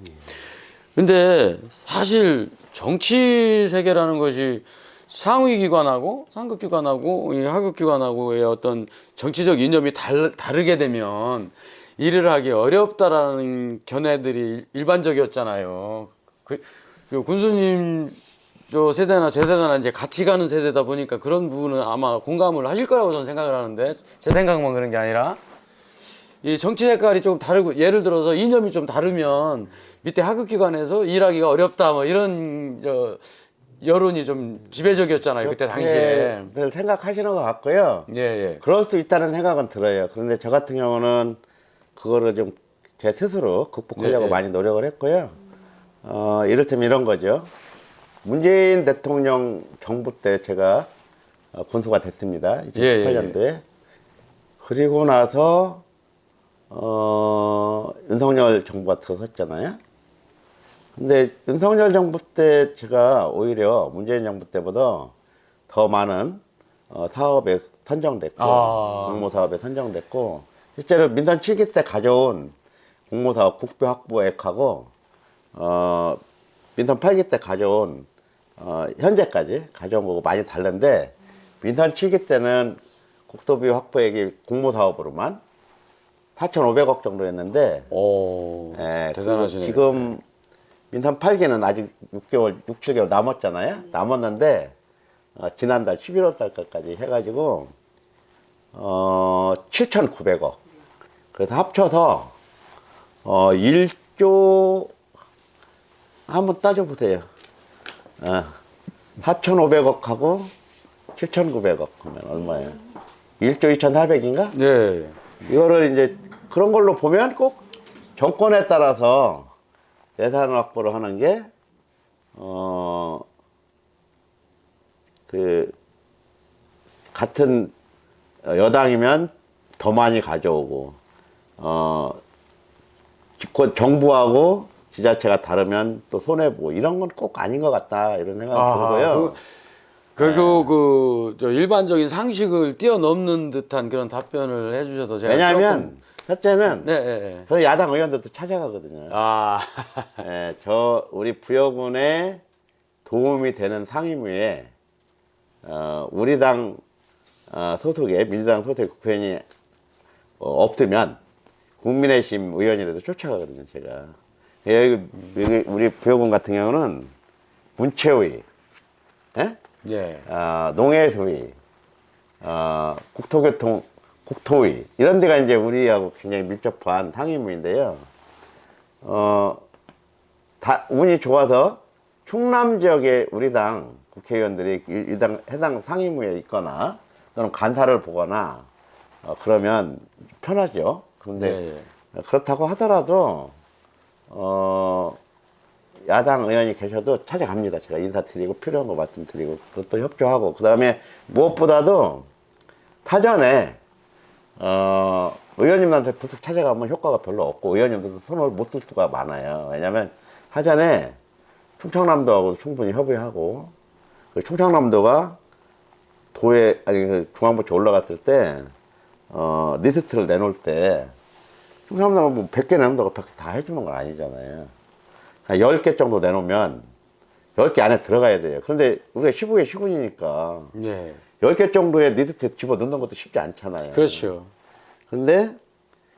근데 사실 정치 세계라는 것이 상위기관하고 상급기관하고 이 하급기관하고의 어떤 정치적 이념이 다르게 되면 일을 하기 어렵다라는 견해들이 일반적이었잖아요. 그 군수님 저 세대나 제 세대나 이제 같이 가는 세대다 보니까 그런 부분은 아마 공감을 하실 거라고 저는 생각을 하는데 제 생각만 그런 게 아니라 이 정치 색깔이 좀 다르고 예를 들어서 이념이 좀 다르면 밑에 하급기관에서 일하기가 어렵다 뭐 이런 여론이 좀 지배적이었잖아요 그때 당시에. 늘 생각하시는 것 같고요. 예, 예. 그럴 수 있다는 생각은 들어요. 그런데 저 같은 경우는 그거를 좀 제 스스로 극복하려고 네, 네. 많이 노력을 했고요. 이를테면 이런 거죠. 문재인 대통령 정부 때 제가 군수가 됐습니다. 2018년도에. 예. 그리고 나서 윤석열 정부가 들어섰잖아요. 근데 윤석열 정부 때 제가 오히려 문재인 정부 때보다 더 많은 사업에 선정됐고 공모사업에 선정됐고 실제로 민선 7기 때 가져온 공모사업 국비 확보액하고 민선 8기 때 가져온 현재까지 가져온 거고 많이 다른데 민선 7기 때는 국토비 확보액이 공모사업으로만 4,500억 정도였는데 대단하시네요. 지금 민선 8기는 아직 6개월, 6, 7개월 남았잖아요. 남았는데 지난달 11월 달까지 해가지고 7,900억. 그래서 합쳐서 1조 한번 따져보세요. 4,500억하고 7,900억 하면 얼마예요? 1조 2,400인가? 네. 이거를 이제 그런 걸로 보면 꼭 정권에 따라서 예산 확보를 하는 게, 같은 여당이면 더 많이 가져오고, 정부하고 지자체가 다르면 또 손해보고, 이런 건 꼭 아닌 것 같다, 이런 생각이 들고요. 결국 저 일반적인 상식을 뛰어넘는 듯한 그런 답변을 해주셔서 제가 왜냐하면, 첫째는, 네. 저희 야당 의원들도 찾아가거든요. 우리 부여군에 도움이 되는 상임위에, 우리 당 소속의, 민주당 소속의 국회의원이 없으면, 국민의힘 의원이라도 쫓아가거든요, 제가. 여기 우리 부여군 같은 경우는, 문체위, 농해수위, 국토위, 이런 데가 이제 우리하고 굉장히 밀접한 상임위인데요. 운이 좋아서 충남 지역에 우리 당 국회의원들이 해당 상임위에 있거나 또는 간사를 보거나 그러면 편하죠. 그런데 그렇다고 하더라도 야당 의원이 계셔도 찾아갑니다. 제가 인사드리고 필요한 거 말씀드리고 그것도 협조하고 그 다음에 무엇보다도 타전에 의원님한테 부스 찾아가면 효과가 별로 없고 의원님들도 손을 못 쓸 수가 많아요. 왜냐하면 사전에 충청남도하고 충분히 협의하고 충청남도가 중앙부처 올라갔을 때 리스트를 내놓을 때 충청남도가 뭐 100개 내놓는다고 100개 다 해주는 건 아니잖아요. 한 10개 정도 내놓으면 10개 안에 들어가야 돼요. 그런데 우리가 시국의 시군이니까 네. 10개 정도의 리스트에 집어넣는 것도 쉽지 않잖아요. 그렇죠. 그런데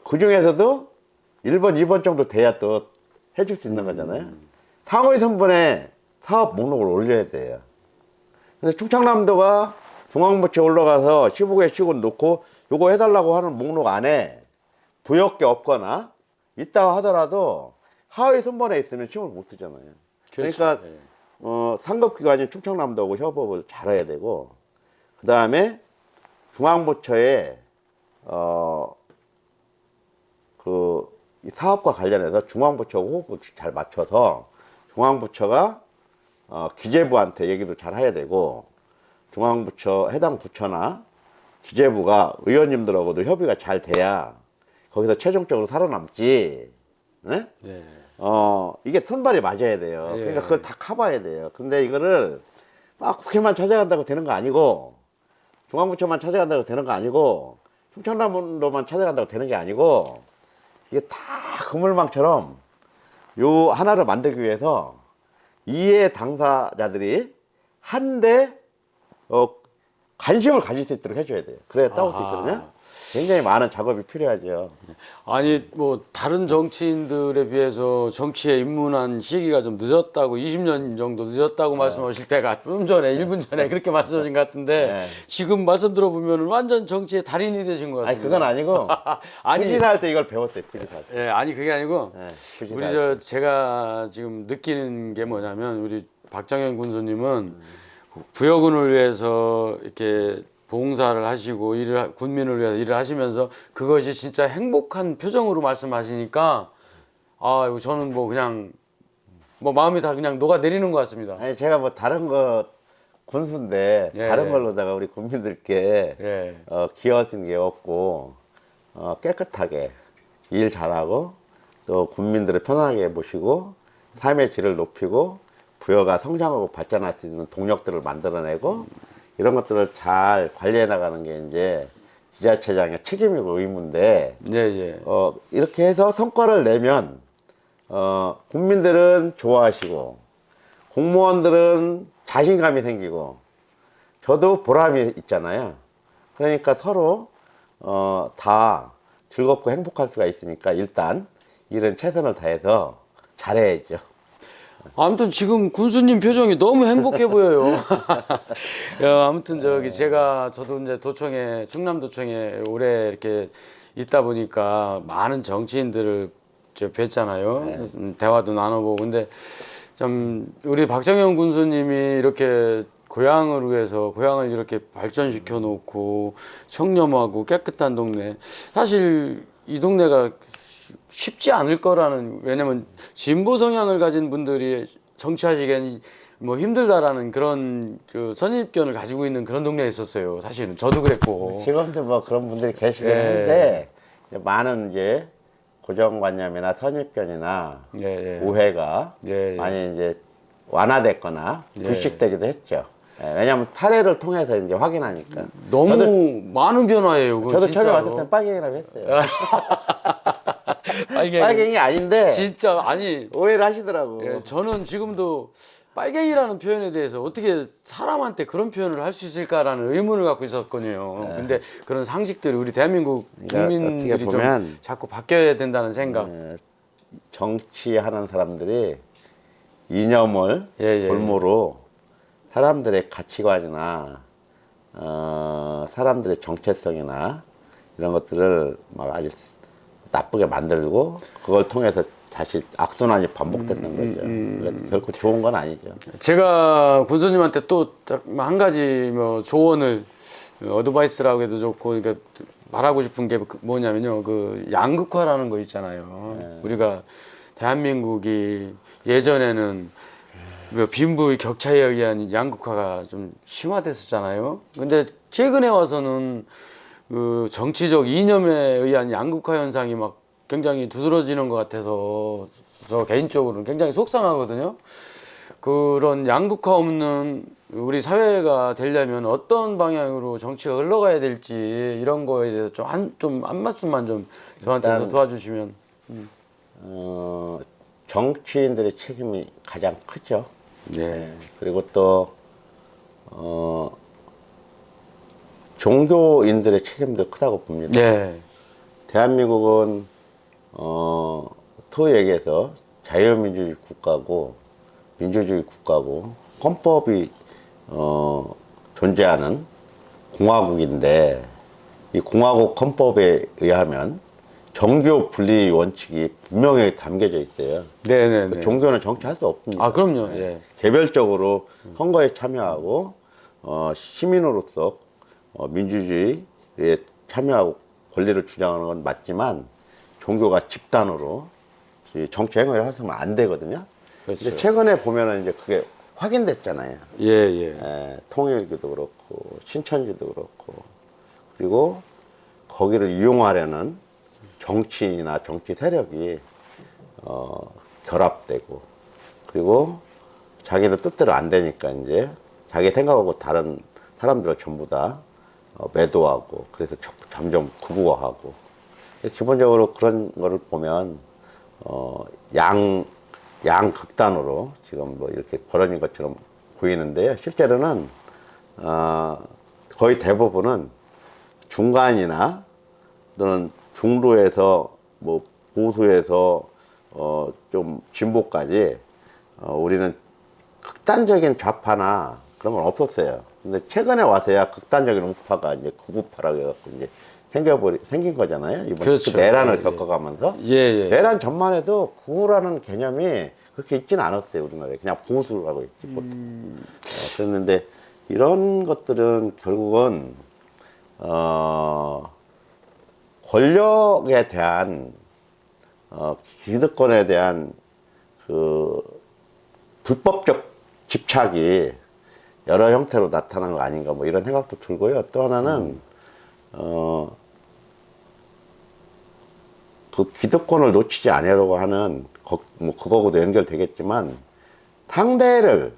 그 중에서도 1번, 2번 정도 돼야 또 해줄 수 있는 거잖아요. 상위 선분에 사업 목록을 올려야 돼요. 근데 충청남도가 중앙부처에 올라가서 15개 시군 놓고 요거 해달라고 하는 목록 안에 부여게 없거나 있다고 하더라도 하위 선분에 있으면 시험을 못 쓰잖아요. 그러니까 네. 상급기관인 충청남도하고 협업을 잘해야 되고, 그 다음에 중앙부처에 이 사업과 관련해서 중앙부처하고 호흡을 잘 맞춰서 중앙부처가 기재부한테 얘기도 잘 해야 되고, 중앙부처 해당 부처나 기재부가 의원님들하고도 협의가 잘 돼야 거기서 최종적으로 살아남지. 네? 네. 이게 손발이 맞아야 돼요. 예. 그러니까 그걸 다 커봐야 돼요. 근데 이거를 막 국회만 찾아간다고 되는 거 아니고, 중앙부처만 찾아간다고 되는 거 아니고, 충청남도만 찾아간다고 되는 게 아니고, 이게 다 그물망처럼 요 하나를 만들기 위해서 이해 당사자들이 한데 관심을 가질 수 있도록 해줘야 돼요. 그래야 따올 수 있거든요. 굉장히 많은 작업이 필요하죠. 아니 뭐 다른 정치인들에 비해서 정치에 입문한 시기가 좀 늦었다고 20년 정도 늦었다고 말씀하실 때가 좀 전에 1분 전에 그렇게 말씀하신 것 같은데 네. 지금 말씀 들어보면 완전 정치의 달인이 되신 것 같습니다. 아니 그건 아니고 아니. 부지사할 때 이걸 배웠대요. 부지사할 때. 예, 아니 그게 아니고 네, 부지사할 우리 때. 제가 지금 느끼는 게 뭐냐면 우리 박정현 군수님은 부여군을 위해서 이렇게 봉사를 하시고 군민을 위해서 일을 하시면서 그것이 진짜 행복한 표정으로 말씀하시니까 이거 저는 뭐 그냥 뭐 마음이 다 그냥 녹아내리는 것 같습니다. 아니 제가 뭐 다른 거 군수인데 예, 다른 예. 걸로다가 우리 국민들께 예. 기여하신 게 없고 깨끗하게 일 잘하고 또 국민들을 편안하게 모시고 삶의 질을 높이고 부여가 성장하고 발전할 수 있는 동력들을 만들어내고 이런 것들을 잘 관리해 나가는 게 이제 지자체장의 책임이고 의무인데 예, 예. 이렇게 해서 성과를 내면 국민들은 좋아하시고 공무원들은 자신감이 생기고 저도 보람이 있잖아요. 그러니까 서로 다 즐겁고 행복할 수가 있으니까 일단 일은 최선을 다해서 잘해야죠. 아무튼 지금 군수님 표정이 너무 행복해 보여요. 아무튼 저도 이제 충남도청에 오래 이렇게 있다 보니까 많은 정치인들을 뵀잖아요. 대화도 나눠보고. 근데 참 우리 박정현 군수님이 이렇게 고향을 이렇게 발전시켜 놓고 청렴하고 깨끗한 동네. 사실 이 동네가 쉽지 않을 거라는, 왜냐면 진보 성향을 가진 분들이 정치하시기엔 뭐 힘들다라는 그런 그 선입견을 가지고 있는 그런 동네에 있었어요. 사실은 저도 그랬고. 지금도 뭐 그런 분들이 계시긴 예. 한데 많은 이제 고정관념이나 선입견이나 예, 예. 오해가 예, 예. 많이 이제 완화됐거나 예. 불식되기도 했죠. 왜냐하면 사례를 통해서 이제 확인하니까. 너무 많은 변화예요. 그거 저도 진짜로. 처음에 왔을 땐 빨갱이라고 했어요. 빨갱이. 빨갱이 아닌데 진짜 아니. 오해를 하시더라고. 예, 저는 지금도 빨갱이라는 표현에 대해서 어떻게 사람한테 그런 표현을 할 수 있을까라는 의문을 갖고 있었거든요. 근데 그런 상식들이 우리 대한민국 국민들이 어떻게 좀 보면 자꾸 바뀌어야 된다는 생각. 정치하는 사람들이 이념을 예, 예. 볼모로 사람들의 가치관이나 사람들의 정체성이나 이런 것들을 막 아주 나쁘게 만들고 그걸 통해서 다시 악순환이 반복됐는 거죠. 그러니까 결코 좋은 건 아니죠. 제가 군수님한테 또 한 가지 뭐 조언을 어드바이스라고 해도 좋고, 그러니까 말하고 싶은 게 뭐냐면요, 그 양극화라는 거 있잖아요. 우리가 대한민국이 예전에는 뭐 빈부의 격차에 의한 양극화가 좀 심화됐었잖아요. 근데 최근에 와서는 그 정치적 이념에 의한 양극화 현상이 막 굉장히 두드러지는 것 같아서 저 개인적으로는 굉장히 속상하거든요. 그런 양극화 없는 우리 사회가 되려면 어떤 방향으로 정치가 흘러가야 될지 이런 거에 대해서 좀 한 말씀만 좀 저한테 일단, 도와주시면. 정치인들의 책임이 가장 크죠. 네. 그리고 또 종교인들의 책임도 크다고 봅니다. 네. 대한민국은 소위 얘기해서 자유민주주의 국가고 민주주의 국가고 헌법이 존재하는 공화국인데 이 공화국 헌법에 의하면 정교 분리 원칙이 분명히 담겨져 있어요. 네네네. 그 종교는 정치할 수 없습니다. 아, 그럼요. 예. 개별적으로 선거에 참여하고 시민으로서 민주주의에 참여하고 권리를 주장하는 건 맞지만 종교가 집단으로 이 정치 행위를 하면 안 되거든요. 그렇죠. 근데 최근에 보면은 이제 그게 확인됐잖아요. 예, 예. 통일교도 그렇고 신천지도 그렇고 그리고 거기를 이용하려는 정치인이나 정치 세력이 결합되고 그리고 자기들 뜻대로 안 되니까 이제 자기 생각하고 다른 사람들을 전부 다 매도하고 그래서 점점 극우화하고 기본적으로 그런 거를 보면 양극단으로 지금 뭐 이렇게 벌어진 것처럼 보이는데요. 실제로는 거의 대부분은 중간이나 또는 중도에서 뭐 보수에서 좀 진보까지 우리는 극단적인 좌파나 그런 건 없었어요. 근데 최근에 와서야 극단적인 우파가 이제 극우파라고 해갖고 이제 생긴 거잖아요. 이번 그렇죠. 그 내란을 예, 겪어가면서. 예, 예. 내란 전만 해도 극우라는 개념이 그렇게 있지는 않았어요. 우리나라에. 그냥 보수라고 있지. 보통. 그랬는데 이런 것들은 결국은, 권력에 대한, 기득권에 대한 그 불법적 집착이 여러 형태로 나타난 거 아닌가 뭐 이런 생각도 들고요. 또 하나는 그 기득권을 놓치지 않으려고 하는 뭐 그거하고도 연결되겠지만 상대를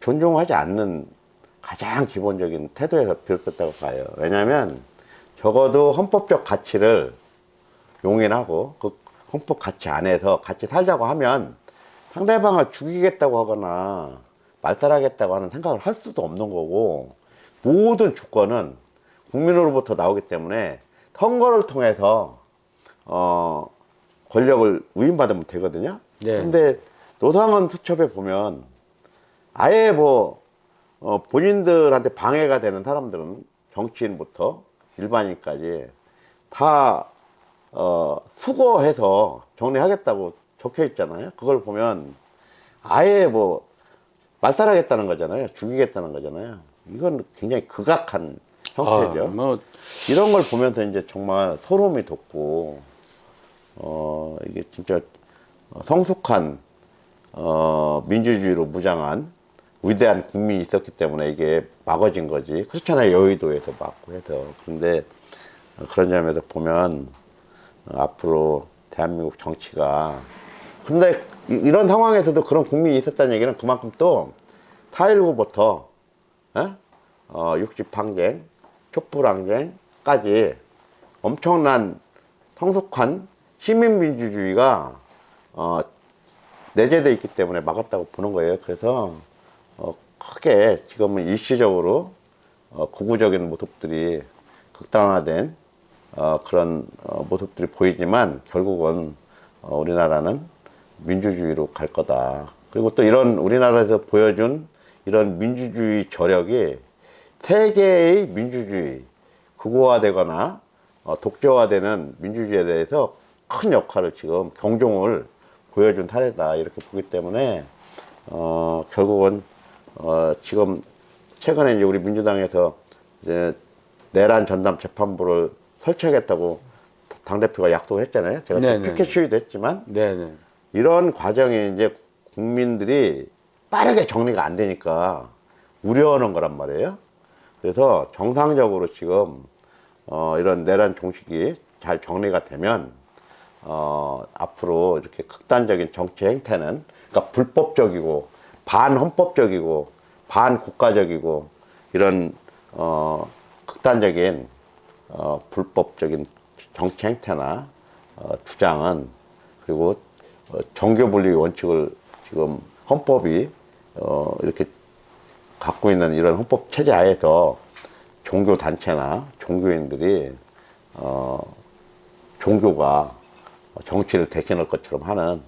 존중하지 않는 가장 기본적인 태도에서 비롯됐다고 봐요. 왜냐하면 적어도 헌법적 가치를 용인하고 그 헌법 가치 안에서 같이 살자고 하면 상대방을 죽이겠다고 하거나 말살하겠다고 하는 생각을 할 수도 없는 거고 모든 주권은 국민으로부터 나오기 때문에 선거를 통해서 권력을 위임받으면 되거든요. 네. 근데 노상원 수첩에 보면 아예 뭐 본인들한테 방해가 되는 사람들은 정치인부터 일반인까지 다 수거해서 정리하겠다고 적혀 있잖아요. 그걸 보면 아예 뭐 말살하겠다는 거잖아요. 죽이겠다는 거잖아요. 이건 굉장히 극악한 형태죠. 뭐 이런 걸 보면서 이제 정말 소름이 돋고, 이게 진짜 성숙한, 민주주의로 무장한 위대한 국민이 있었기 때문에 이게 막아진 거지. 그렇잖아요. 여의도에서 막고 해서. 근데 그런 점에서 보면, 앞으로 대한민국 정치가. 근데 이런 상황에서도 그런 국민이 있었다는 얘기는 그만큼 또 4.19부터, 60항쟁, 촛불항쟁까지 엄청난 성숙한 시민민주주의가 내재되어 있기 때문에 막았다고 보는 거예요. 그래서 크게 지금은 일시적으로 극우적인 모습들이 극단화된 그런 모습들이 보이지만 결국은 우리나라는 민주주의로 갈 거다. 그리고 또 이런 우리나라에서 보여준 이런 민주주의 저력이 세계의 민주주의, 극우화되거나 독재화되는 민주주의에 대해서 큰 역할을 지금 경종을 보여준 사례다 이렇게 보기 때문에 결국은 지금 최근에 이제 우리 민주당에서 이제 내란 전담 재판부를 설치하겠다고 당대표가 약속을 했잖아요. 제가 또 피켓 시위도 했지만 네네. 이런 과정이 이제 국민들이 빠르게 정리가 안 되니까 우려하는 거란 말이에요. 그래서 정상적으로 지금 이런 내란 종식이 잘 정리가 되면 앞으로 이렇게 극단적인 정치 행태는 그러니까 불법적이고 반헌법적이고 반국가적이고 이런 극단적인 불법적인 정치 행태나 주장은 그리고 종교 분리 원칙을 지금 헌법이 이렇게 갖고 있는 이런 헌법 체제 하에서 종교 단체나 종교인들이 종교가 정치를 대신할 것처럼 하는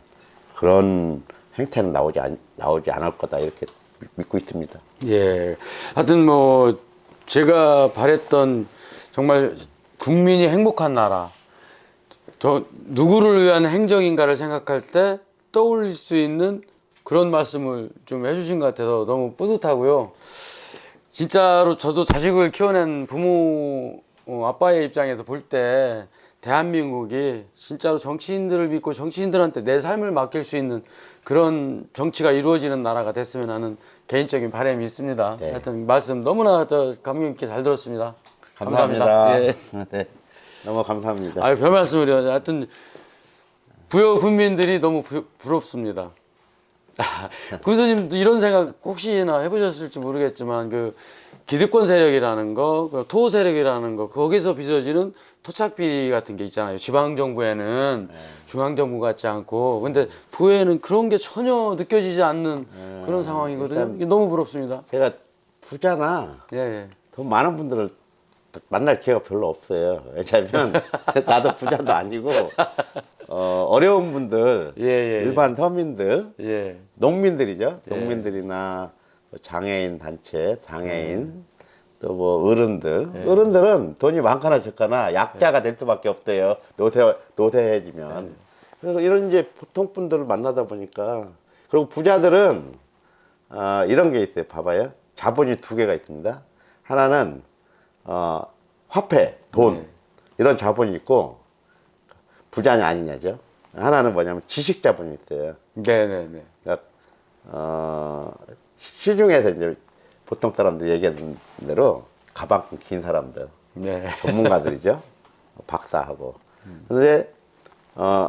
그런 행태는 나오지 않을 거다 이렇게 믿고 있습니다. 예. 하여튼 뭐 제가 바랬던 정말 국민이 행복한 나라, 저 누구를 위한 행정인가를 생각할 때 떠올릴 수 있는 그런 말씀을 좀 해주신 것 같아서 너무 뿌듯하고요. 진짜로 저도 자식을 키워낸 부모, 아빠의 입장에서 볼 때 대한민국이 진짜로 정치인들을 믿고 정치인들한테 내 삶을 맡길 수 있는 그런 정치가 이루어지는 나라가 됐으면 하는 개인적인 바람이 있습니다. 네. 하여튼 말씀 너무나 감명 있게 잘 들었습니다. 감사합니다. 예. 네, 너무 감사합니다. 아유, 별 말씀을요. 하여튼 부여 군민들이 너무 부럽습니다. 군수님도 이런 생각 혹시나 해보셨을지 모르겠지만 그 기득권 세력이라는 거, 그 토 세력이라는 거 거기서 빚어지는 토착 비리 같은 게 있잖아요. 지방 정부에는 중앙 정부 같지 않고, 근데 부에는 그런 게 전혀 느껴지지 않는 그런 상황이거든요. 이게 너무 부럽습니다. 제가 부자나 예, 예. 더 많은 분들을 만날 기회가 별로 없어요. 왜냐하면 나도 부자도 아니고 어려운 분들, 예, 예. 일반 서민들, 예. 농민들이죠. 농민들이나 장애인 단체, 장애인 또 뭐 어른들, 어른들은 돈이 많거나 적거나 약자가 될 수밖에 없대요. 노쇠해지면. 그래서 이런 이제 보통 분들을 만나다 보니까, 그리고 부자들은 이런 게 있어요. 봐봐요. 자본이 두 개가 있습니다. 하나는 화폐, 돈, 이런 자본이 있고, 부자냐 아니냐죠. 하나는 뭐냐면 지식 자본이 있어요. 네네네. 그러니까 시중에서 이제 보통 사람들 얘기하는 대로 가방끈 긴 사람들, 네. 전문가들이죠. 박사하고. 근데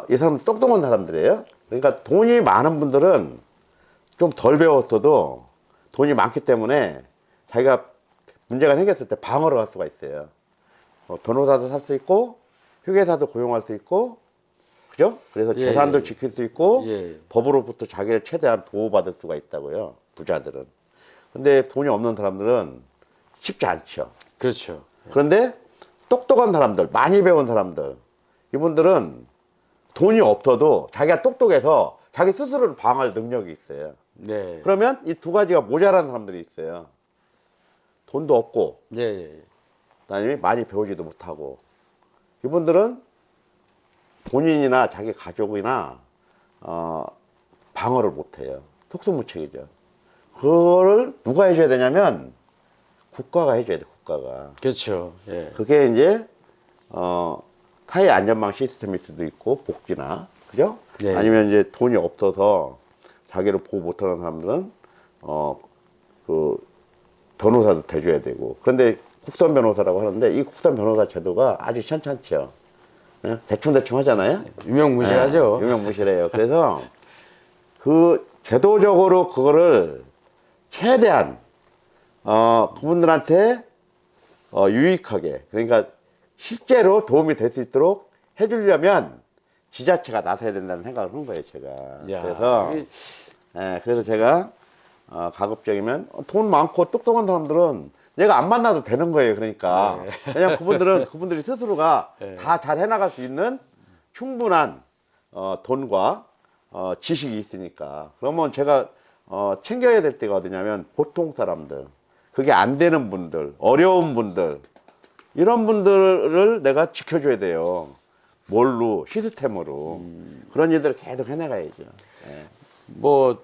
이 사람들 똑똑한 사람들이에요. 그러니까 돈이 많은 분들은 좀 덜 배웠어도 돈이 많기 때문에 자기가 문제가 생겼을 때 방어를 할 수가 있어요. 변호사도 살 수 있고 회계사도 고용할 수 있고, 그죠? 그래서 예, 재산도 예. 지킬 수 있고 예. 법으로부터 자기를 최대한 보호받을 수가 있다고요. 부자들은. 근데 돈이 없는 사람들은 쉽지 않죠. 그렇죠. 그런데 똑똑한 사람들, 많이 배운 사람들, 이분들은 돈이 없어도 자기가 똑똑해서 자기 스스로를 방어할 능력이 있어요. 네. 그러면 이 두 가지가 모자란 사람들이 있어요. 돈도 없고, 예, 예. 그다음에 많이 배우지도 못하고. 이분들은 본인이나 자기 가족이나 방어를 못해요. 속수무책이죠. 그거를 누가 해줘야 되냐면 국가가 해줘야 돼. 국가가. 그렇죠. 예. 그게 이제 사회 안전망 시스템일 수도 있고, 복지나, 그죠? 예. 아니면 이제 돈이 없어서 자기를 보호 못하는 사람들은 그 변호사도 대줘야 되고. 그런데 국선 변호사라고 하는데 이 국선 변호사 제도가 아주 현찮죠. 그냥 대충 하잖아요. 유명무실하죠. 네, 유명무실해요. 그래서 그 제도적으로 그거를 최대한 그분들한테 유익하게, 그러니까 실제로 도움이 될 수 있도록 해주려면 지자체가 나서야 된다는 생각을 한 거예요, 제가. 야, 그래서 제가 가급적이면 돈 많고 똑똑한 사람들은 내가 안 만나도 되는 거예요. 그러니까 왜냐면 그분들이 스스로가 다 잘 해나갈 수 있는 충분한 돈과 지식이 있으니까. 그러면 제가 챙겨야 될 때가 어디냐면 보통 사람들, 그게 안 되는 분들, 어려운 분들, 이런 분들을 내가 지켜줘야 돼요. 뭘로? 시스템으로. 그런 일들을 계속 해나가야죠. 예. 뭐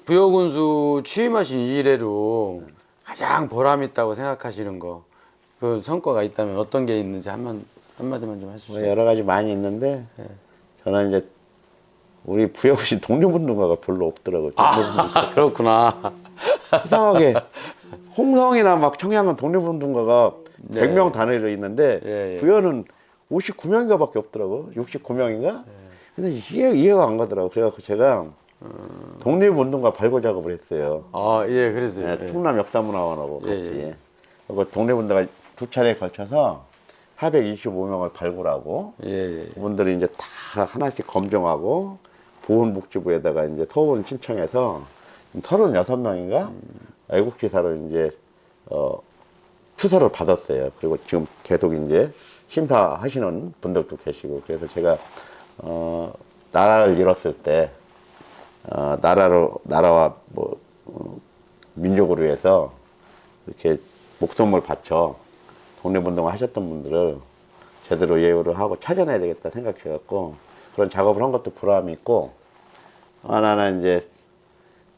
부여군수 취임하신 이래로 가장 보람 있다고 생각하시는 거, 그 성과가 있다면 어떤 게 있는지 한마디만 좀 뭐 해주세요. 여러 가지 많이 있는데 저는 이제 우리 부여군이 독립운동가가 별로 없더라고요. 그렇구나. 이상하게 홍성이나 막 청양은 독립운동가가 네. 100명 단위로 있는데 예, 예. 부여는 59명인가 밖에 없더라고. 69명인가? 근데 이해가 안 가더라고. 그래갖고 제가 독립운동가 발굴 작업을 했어요. 아, 예, 그랬어요. 네, 예. 충남 역사문화원하고 예, 같이. 예. 그리고 독립운동가 두 차례에 걸쳐서 425명을 발굴하고 예, 예. 그분들이 이제 다 하나씩 검증하고 보훈복지부에다가 이제 서원 신청해서 36명인가 애국지사로 이제 추서를 받았어요. 그리고 지금 계속 이제 심사하시는 분들도 계시고 그래서 제가 나라를 잃었을 때 나라와 뭐 민족을 위해서 이렇게 목숨을 바쳐 독립운동을 하셨던 분들을 제대로 예우를 하고 찾아내야 되겠다 생각해갖고 그런 작업을 한 것도 보람이 있고 하나는 이제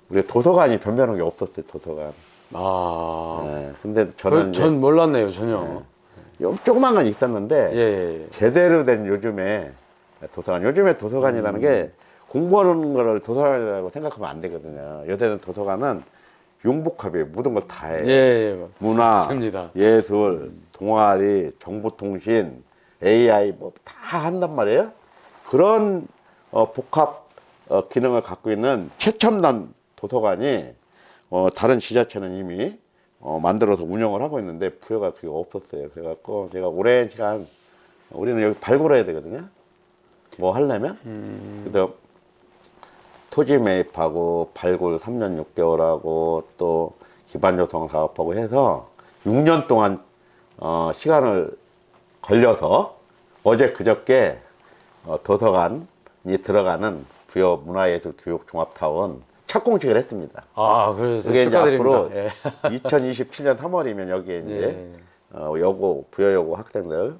우리 도서관이 변변한 게 없었어요. 도서관. 아, 네, 근데 저는 이제 전 몰랐네요, 전혀. 조그만 건 있었는데 예, 예, 예. 제대로 된 요즘에 도서관. 요즘에 도서관이라는 게 공부하는 거를 도서관이라고 생각하면 안 되거든요. 요새는 도서관은 융복합이에요. 모든 걸 다 해요. 예, 예. 문화, 맞습니다. 예술, 동아리, 정보통신, AI 뭐 다 한단 말이에요. 그런 복합 기능을 갖고 있는 최첨단 도서관이 다른 지자체는 이미 만들어서 운영을 하고 있는데 부여가 그게 없었어요. 그래갖고 제가 오랜 시간 우리는 여기 발굴해야 되거든요. 뭐 하려면 그래서 토지 매입하고 발굴 3년 6개월하고 또 기반 조성 작업하고 해서 6년 동안 시간을 걸려서 어제 그저께 도서관이 들어가는 부여 문화예술 교육 종합타운 착공식을 했습니다. 아, 그래서 그게 이제 축하드립니다. 앞으로 예. 2027년 3월이면 여기에 이제 부여여고 학생들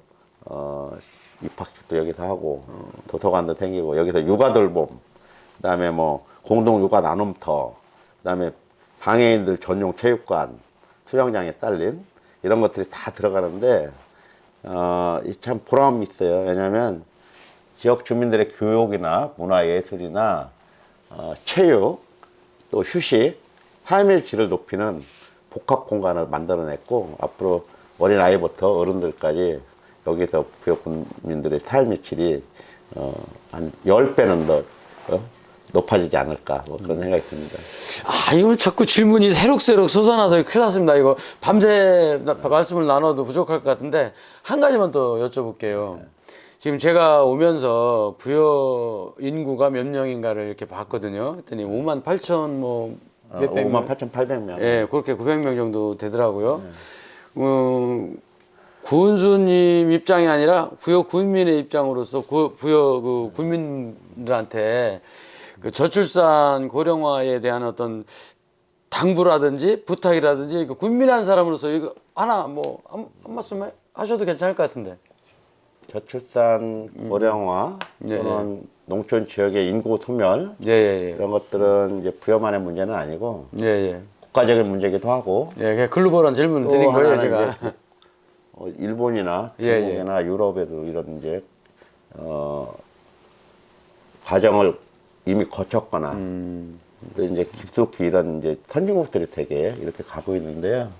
입학식도 여기서 하고 도서관도 생기고 여기서 육아돌봄 그다음에 뭐 공동 육아 나눔터 그다음에 장애인들 전용 체육관 수영장에 딸린 이런 것들이 다 들어가는데 참 보람이 있어요. 왜냐하면 지역 주민들의 교육이나 문화예술이나 체육 또 휴식 삶의 질을 높이는 복합 공간을 만들어냈고 앞으로 어린아이부터 어른들까지 여기서 부여 국민들의 삶의 질이 한 10배는 더 높아지지 않을까 뭐 그런 생각이 듭니다. 아, 이거 자꾸 질문이 새록새록 솟아나서 큰일 났습니다. 이거 밤새 말씀을 나눠도 부족할 것 같은데 한 가지만 더 여쭤볼게요. 지금 제가 오면서 부여 인구가 몇 명인가를 이렇게 봤거든요. 했더니 5만 8천 뭐 몇백 명. 58,800명. 예, 그렇게 900명 정도 되더라고요. 군수님 입장이 아니라 부여 군민의 입장으로서 부여 그 군민들한테 그 저출산 고령화에 대한 어떤 당부라든지 부탁이라든지 그 군민한 사람으로서 이거 하나 뭐 한 말씀 하셔도 괜찮을 것 같은데. 저출산 고령화 또는 농촌 지역의 인구 소멸 예. 이런 것들은 이제 부여만의 문제는 아니고 예. 국가적인 문제이기도 하고 예, 그냥 글로벌한 질문을 드린 거예요, 하나는 제가. 이제 일본이나 예, 중국이나 유럽에도 이런 이제 과정을 이미 거쳤거나 또 이제 깊숙이 이런 이제 선진국들이 되게 이렇게 가고 있는데요.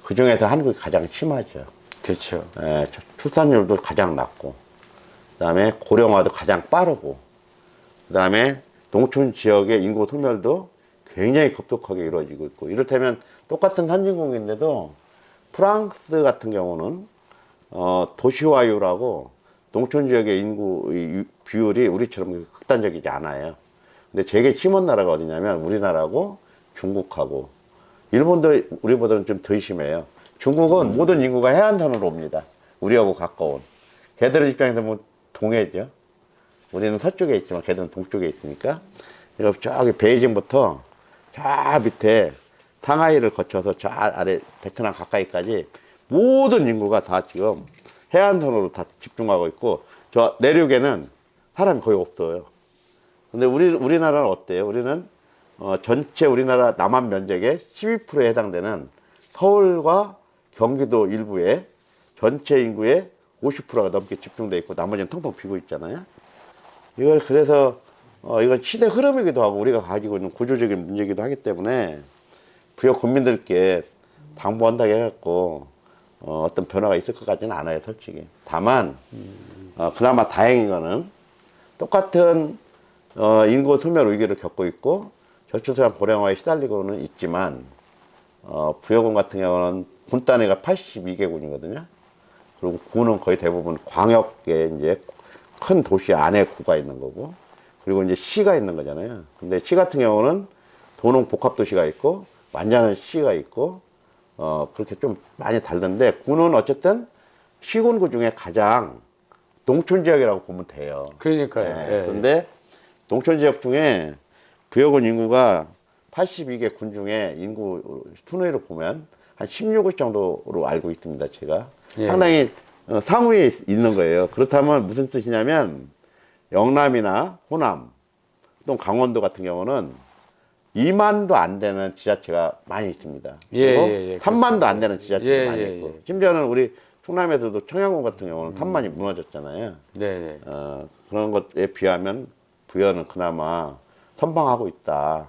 그 중에서 한국이 가장 심하죠. 그렇죠. 예, 출산율도 가장 낮고, 그다음에 고령화도 가장 빠르고, 그다음에 농촌 지역의 인구 소멸도 굉장히 급속하게 이루어지고 있고, 이를테면 똑같은 선진국인데도 프랑스 같은 경우는 도시화율하고 농촌 지역의 인구 비율이 우리처럼 극단적이지 않아요. 근데 제게 심한 나라가 어디냐면 우리나라하고 중국하고 일본도 우리보다는 좀 더 심해요. 중국은 모든 인구가 해안선으로 옵니다. 우리하고 가까운. 걔들 입장에서 뭐 동해죠. 우리는 서쪽에 있지만 걔들은 동쪽에 있으니까. 그래서 저기 베이징부터 저 밑에 상하이를 거쳐서 저 아래 베트남 가까이까지 모든 인구가 다 지금 해안선으로 다 집중하고 있고 저 내륙에는 사람이 거의 없어요. 근데 우리나라는 어때요? 우리는 전체 우리나라 남한 면적의 12%에 해당되는 서울과 경기도 일부에 전체 인구의 50%가 넘게 집중돼 있고 나머지는 텅텅 비고 있잖아요. 이걸 그래서 이건 시대 흐름이기도 하고 우리가 가지고 있는 구조적인 문제이기도 하기 때문에 부여 국민들께 당부한다고 해갖고 어떤 변화가 있을 것 같지는 않아요, 솔직히. 다만 그나마 다행인 거는 똑같은 인구 소멸 위기를 겪고 있고 저출산 고령화에 시달리고는 있지만 부여군 같은 경우는 군 단위가 82개군이거든요. 그리고 구는 거의 대부분 광역에 이제 큰 도시 안에 구가 있는 거고, 그리고 이제 시가 있는 거잖아요. 근데 시 같은 경우는 도농 복합도시가 있고 완전한 시가 있고 그렇게 좀 많이 다른데, 구는 어쨌든 시군구 중에 가장 농촌 지역이라고 보면 돼요. 그러니까요. 예. 그런데 농촌 지역 중에 부여군 인구가 82개 군 중에 인구 순위로 보면 한 16위 정도로 알고 있습니다, 제가. 예. 상당히 상위에 있는 거예요. 그렇다면 무슨 뜻이냐면 영남이나 호남 또 강원도 같은 경우는 2만도 안 되는 지자체가 많이 있습니다. 예, 그리고 예, 예, 3만도 안 되는 지자체가 예, 많이 예, 있고, 예. 심지어는 우리 충남에서도 청양군 같은 경우는 3만이 무너졌잖아요. 네네. 그런 것에 비하면 부여는 그나마 선방하고 있다.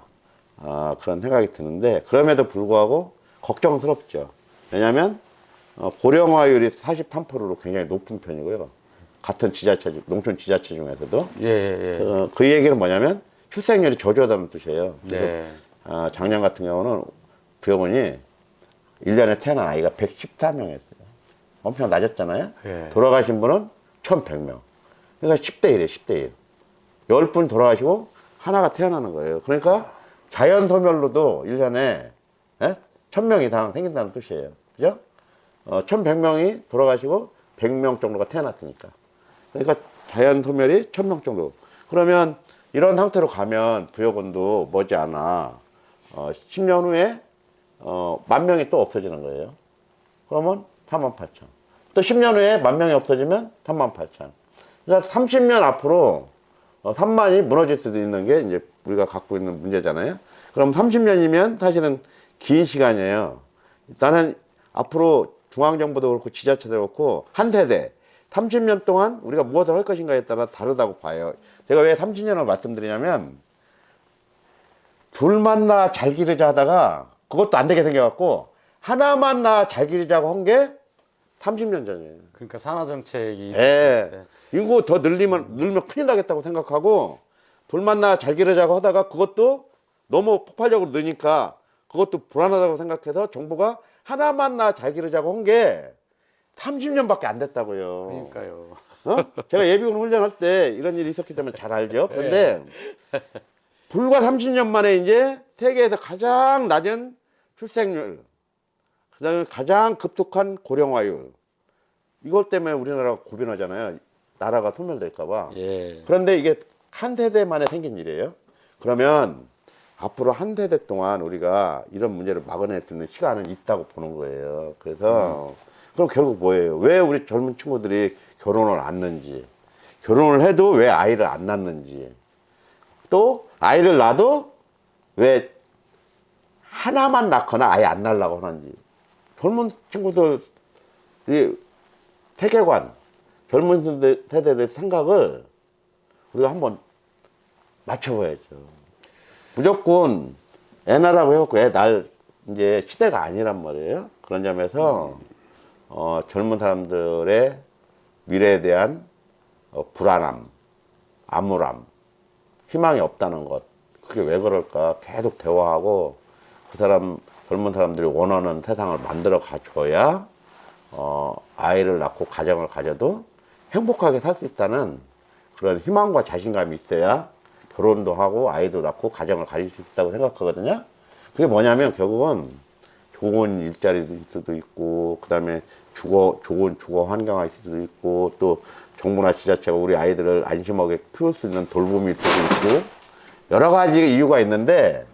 그런 생각이 드는데, 그럼에도 불구하고 걱정스럽죠. 왜냐하면 고령화율이 43%로 굉장히 높은 편이고요. 같은 지자체, 농촌 지자체 중에서도. 예, 예, 예. 그 얘기는 뭐냐면 출생률이 저조하다는 뜻이에요. 그래서 네. 작년 같은 경우는 부여군이 1년에 태어난 아이가 114명이었어요. 엄청 낮았잖아요. 예. 돌아가신 분은 1,100명. 그러니까 10대 1이에요, 10대 1. 10분 돌아가시고 하나가 태어나는 거예요. 그러니까 자연 소멸로도 1년에 1,000명 이상 생긴다는 뜻이에요. 그죠? 1,100명이 돌아가시고 100명 정도가 태어났으니까. 그러니까 자연 소멸이 1,000명 정도. 그러면 이런 상태로 가면 부여군도 머지않아 10년 후에 10,000명이 또 없어지는 거예요. 그러면 48,000. 또 10년 후에 10,000명이 없어지면 38,000. 그러니까 30년 앞으로 3만이 무너질 수도 있는 게 이제 우리가 갖고 있는 문제잖아요. 그럼 30년이면 사실은 긴 시간이에요. 일단은 앞으로 중앙정부도 그렇고 지자체도 그렇고 한 세대 30년 동안 우리가 무엇을 할 것인가에 따라 다르다고 봐요. 제가 왜 30년을 말씀드리냐면, 둘만 낳아 잘 기르자 하다가 그것도 안 되게 생겨갖고 하나만 낳아 잘 기르자고 한 게 30년 전이에요. 그러니까 산하 정책이 예. 인구 더 늘면 큰일 나겠다고 생각하고 둘만 낳아 잘 기르자고 하다가 그것도 너무 폭발적으로 느니까 그것도 불안하다고 생각해서 정부가 하나만 낳아 잘 기르자고 한 게 30년밖에 안 됐다고요. 그러니까요. 제가 예비군 훈련할 때 이런 일이 있었기 때문에 잘 알죠. 그런데 불과 30년 만에 이제 세계에서 가장 낮은 출생률, 그다음에 가장 급속한 고령화율, 이것 때문에 우리나라가 고민하잖아요. 나라가 소멸될까봐. 예. 그런데 이게 한 세대 만에 생긴 일이에요. 그러면 앞으로 한 세대 동안 우리가 이런 문제를 막아낼 수 있는 시간은 있다고 보는 거예요. 그래서 그럼 결국 뭐예요? 왜 우리 젊은 친구들이 결혼을 안 하는지, 결혼을 해도 왜 아이를 안 낳는지, 또 아이를 낳아도 왜 하나만 낳거나 아예 안 낳으려고 하는지, 젊은 친구들이 세계관, 젊은 세대들의 생각을 우리가 한번 맞춰봐야죠. 무조건 애 낳으라고 해갖고 애 낳을 이제 시대가 아니란 말이에요. 그런 점에서 젊은 사람들의 미래에 대한 불안함, 암울함, 희망이 없다는 것, 그게 왜 그럴까 계속 대화하고 그 사람, 젊은 사람들이 원하는 세상을 만들어 가줘야 아이를 낳고 가정을 가져도 행복하게 살 수 있다는 그런 희망과 자신감이 있어야 결혼도 하고 아이도 낳고 가정을 가질 수 있다고 생각하거든요. 그게 뭐냐면 결국은 좋은 일자리도 있을 수도 있고, 그 다음에 좋은 주거 환경일 수도 있고, 또 정부나 지자체가 우리 아이들을 안심하게 키울 수 있는 돌봄일 수도 있고, 여러 가지 이유가 있는데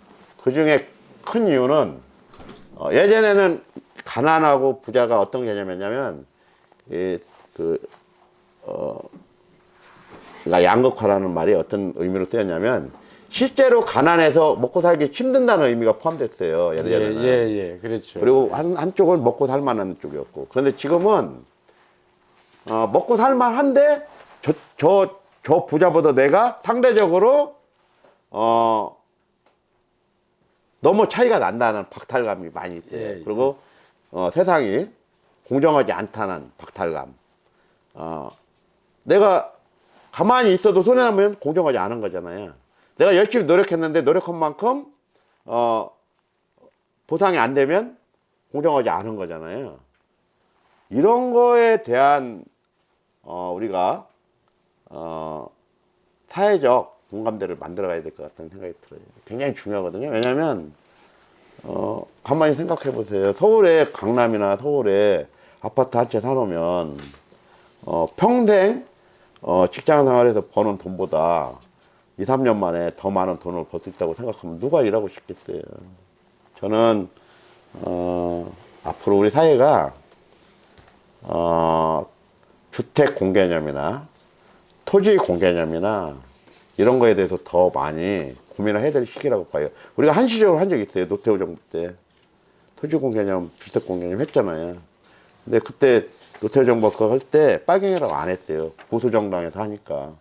그 중에 큰 이유는 예전에는 가난하고 부자가 어떤 개념이었냐면 그러니까 양극화라는 말이 어떤 의미로 쓰였냐면 실제로 가난해서 먹고 살기 힘든다는 의미가 포함됐어요. 예전에는. 예, 그렇죠. 그리고 한쪽은 먹고 살만한 쪽이었고, 그런데 지금은 먹고 살만한데 저 부자보다 내가 상대적으로 너무 차이가 난다는 박탈감이 많이 있어요. 예, 그리고 세상이 공정하지 않다는 박탈감. 내가 가만히 있어도 손해나면 공정하지 않은 거잖아요. 내가 열심히 노력했는데 노력한 만큼 보상이 안 되면 공정하지 않은 거잖아요. 이런 거에 대한 우리가 사회적 공감대를 만들어 가야 될 것 같다는 생각이 들어요. 굉장히 중요하거든요. 왜냐하면 가만히 생각해 보세요. 서울의 강남이나 서울에 아파트 한 채 사놓으면 평생 직장 생활에서 버는 돈보다 2, 3년 만에 더 많은 돈을 벌 수 있다고 생각하면 누가 일하고 싶겠어요. 저는 앞으로 우리 사회가 주택 공개념이나 토지 공개념이나 이런 거에 대해서 더 많이 고민을 해야 될 시기라고 봐요. 우리가 한시적으로 한 적이 있어요. 노태우 정부 때 토지 공개념, 주택 공개념 했잖아요. 근데 그때 노태우 정부가 그거 할 때 빨갱이라고 안 했대요. 보수 정당에서 하니까.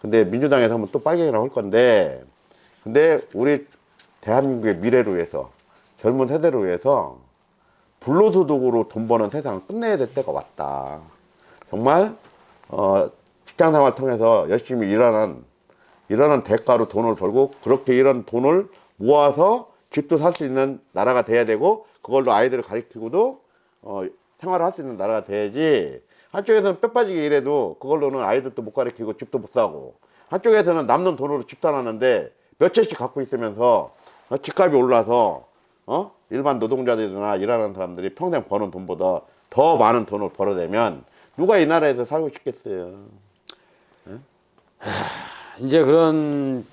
근데 민주당에서 하면 또 빨갱이라고 할 건데, 근데 우리 대한민국의 미래를 위해서, 젊은 세대를 위해서 불로소득으로 돈 버는 세상을 끝내야 될 때가 왔다. 정말 직장 생활 통해서 열심히 일하는 대가로 돈을 벌고, 그렇게 이런 돈을 모아서 집도 살 수 있는 나라가 돼야 되고, 그걸로 아이들을 가르치고도 생활을 할 수 있는 나라가 돼야지. 한쪽에서는 뼈 빠지게 일해도 그걸로는 아이들도 못 가르치고 집도 못 사고, 한쪽에서는 남는 돈으로 집 사놨는데 몇 채씩 갖고 있으면서 집값이 올라서 일반 노동자들이나 일하는 사람들이 평생 버는 돈보다 더 많은 돈을 벌어내면 누가 이 나라에서 살고 싶겠어요. 이제 그런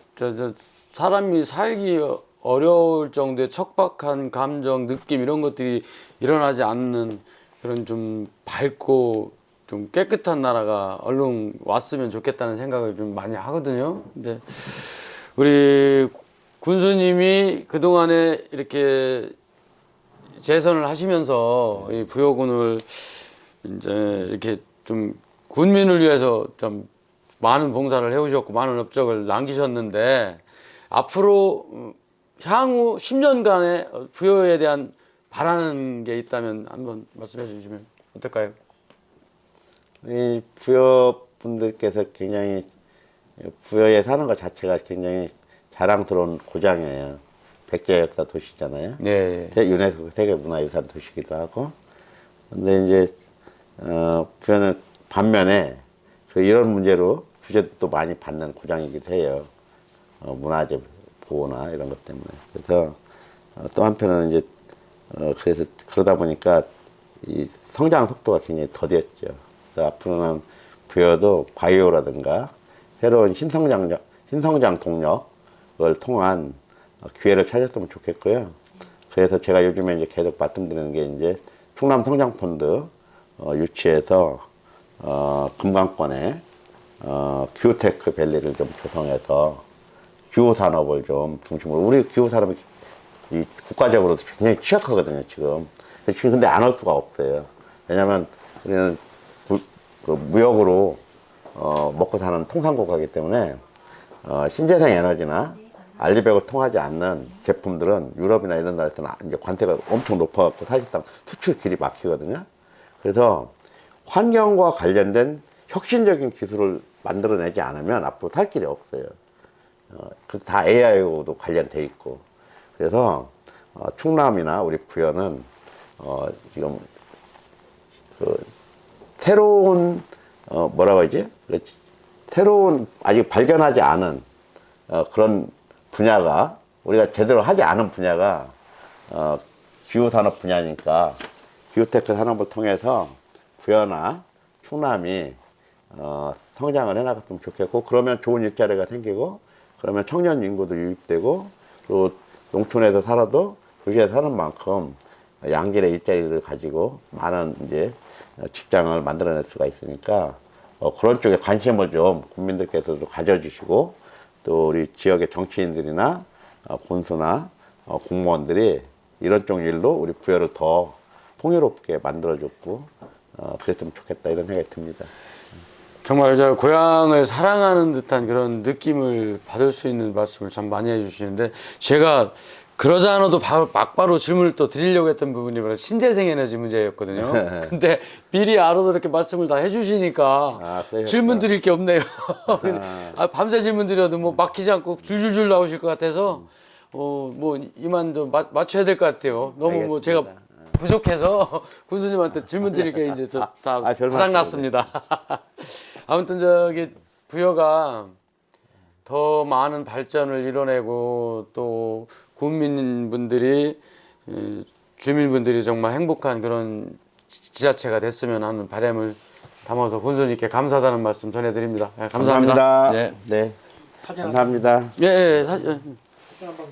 사람이 살기 어려울 정도의 척박한 감정, 느낌 이런 것들이 일어나지 않는 그런 좀 밝고 좀 깨끗한 나라가 얼른 왔으면 좋겠다는 생각을 좀 많이 하거든요. 근데 우리 군수님이 그동안에 이렇게 재선을 하시면서 이 부여군을 이제 이렇게 좀 군민을 위해서 좀 많은 봉사를 해오셨고 많은 업적을 남기셨는데, 앞으로 향후 10년간의 부여에 대한 바라는 게 있다면 한번 말씀해 주시면 어떨까요? 이 부여분들께서 굉장히 부여에 사는 것 자체가 굉장히 자랑스러운 고장이에요. 백제 역사 도시잖아요. 네. 유네스코 세계문화유산 도시기도 하고. 근데 이제 부여는 반면에 이런 문제로 규제도 또 많이 받는 고장이기도 해요. 문화재 보호나 이런 것 때문에. 그래서 또 한편은 이제 그래서 그러다 보니까 이 성장 속도가 굉장히 더뎠죠. 그래서 앞으로는 부여도 바이오라든가 새로운 신성장 동력을 통한 기회를 찾았으면 좋겠고요. 그래서 제가 요즘에 이제 계속 말씀드리는 게 이제 충남 성장펀드 유치해서 금강권에 기후테크 밸리를 좀 조성해서 기후 산업을 좀 중심으로, 우리 기후 산업이 이 국가적으로도 굉장히 취약하거든요, 지금. 근데 안 할 수가 없어요. 왜냐면 우리는 무역으로 먹고 사는 통상국가이기 때문에 신재생 에너지나 알리백을 통하지 않는 제품들은 유럽이나 이런 나라에서는 이제 관세가 엄청 높아갖고 사실상 수출 길이 막히거든요. 그래서 환경과 관련된 혁신적인 기술을 만들어내지 않으면 앞으로 살 길이 없어요. 그래서 다 AI하고도 관련돼 있고. 그래서 충남이나 우리 부여는 지금 새로운 뭐라고 하지? 새로운 아직 발견하지 않은 그런 분야가, 우리가 제대로 하지 않은 분야가 기후산업 분야니까 기후테크 산업을 통해서 부여나 충남이 성장을 해나갔으면 좋겠고, 그러면 좋은 일자리가 생기고, 그러면 청년 인구도 유입되고, 또 농촌에서 살아도 도시에 사는 만큼 양질의 일자리를 가지고 많은 이제 직장을 만들어낼 수가 있으니까 그런 쪽에 관심을 좀 국민들께서도 가져주시고, 또 우리 지역의 정치인들이나 군수나 공무원들이 이런 쪽 일로 우리 부여를 더 풍요롭게 만들어줬고 그랬으면 좋겠다, 이런 생각이 듭니다. 정말 저 고향을 사랑하는 듯한 그런 느낌을 받을 수 있는 말씀을 참 많이 해주시는데, 제가 그러지 않아도 막바로 질문을 또 드리려고 했던 부분이 바로 신재생 에너지 문제였거든요. 근데 미리 알아서 이렇게 말씀을 다 해주시니까 그러셨구나. 질문 드릴 게 없네요. 밤새 질문 드려도 뭐 막히지 않고 줄줄줄 나오실 것 같아서 뭐 이만 좀 맞춰야 될 것 같아요. 너무 뭐 제가 부족해서 군수님한테 질문 드릴 게 이제 다 별 바닥 났습니다. 아무튼 저기 부여가 더 많은 발전을 이뤄내고 또 국민분들이 주민분들이 정말 행복한 그런 지자체가 됐으면 하는 바람을 담아서 군수님께 감사하다는 말씀 전해드립니다. 감사합니다. 감사합니다. 네. 네. 감사합니다. 예, 예. 사진 한번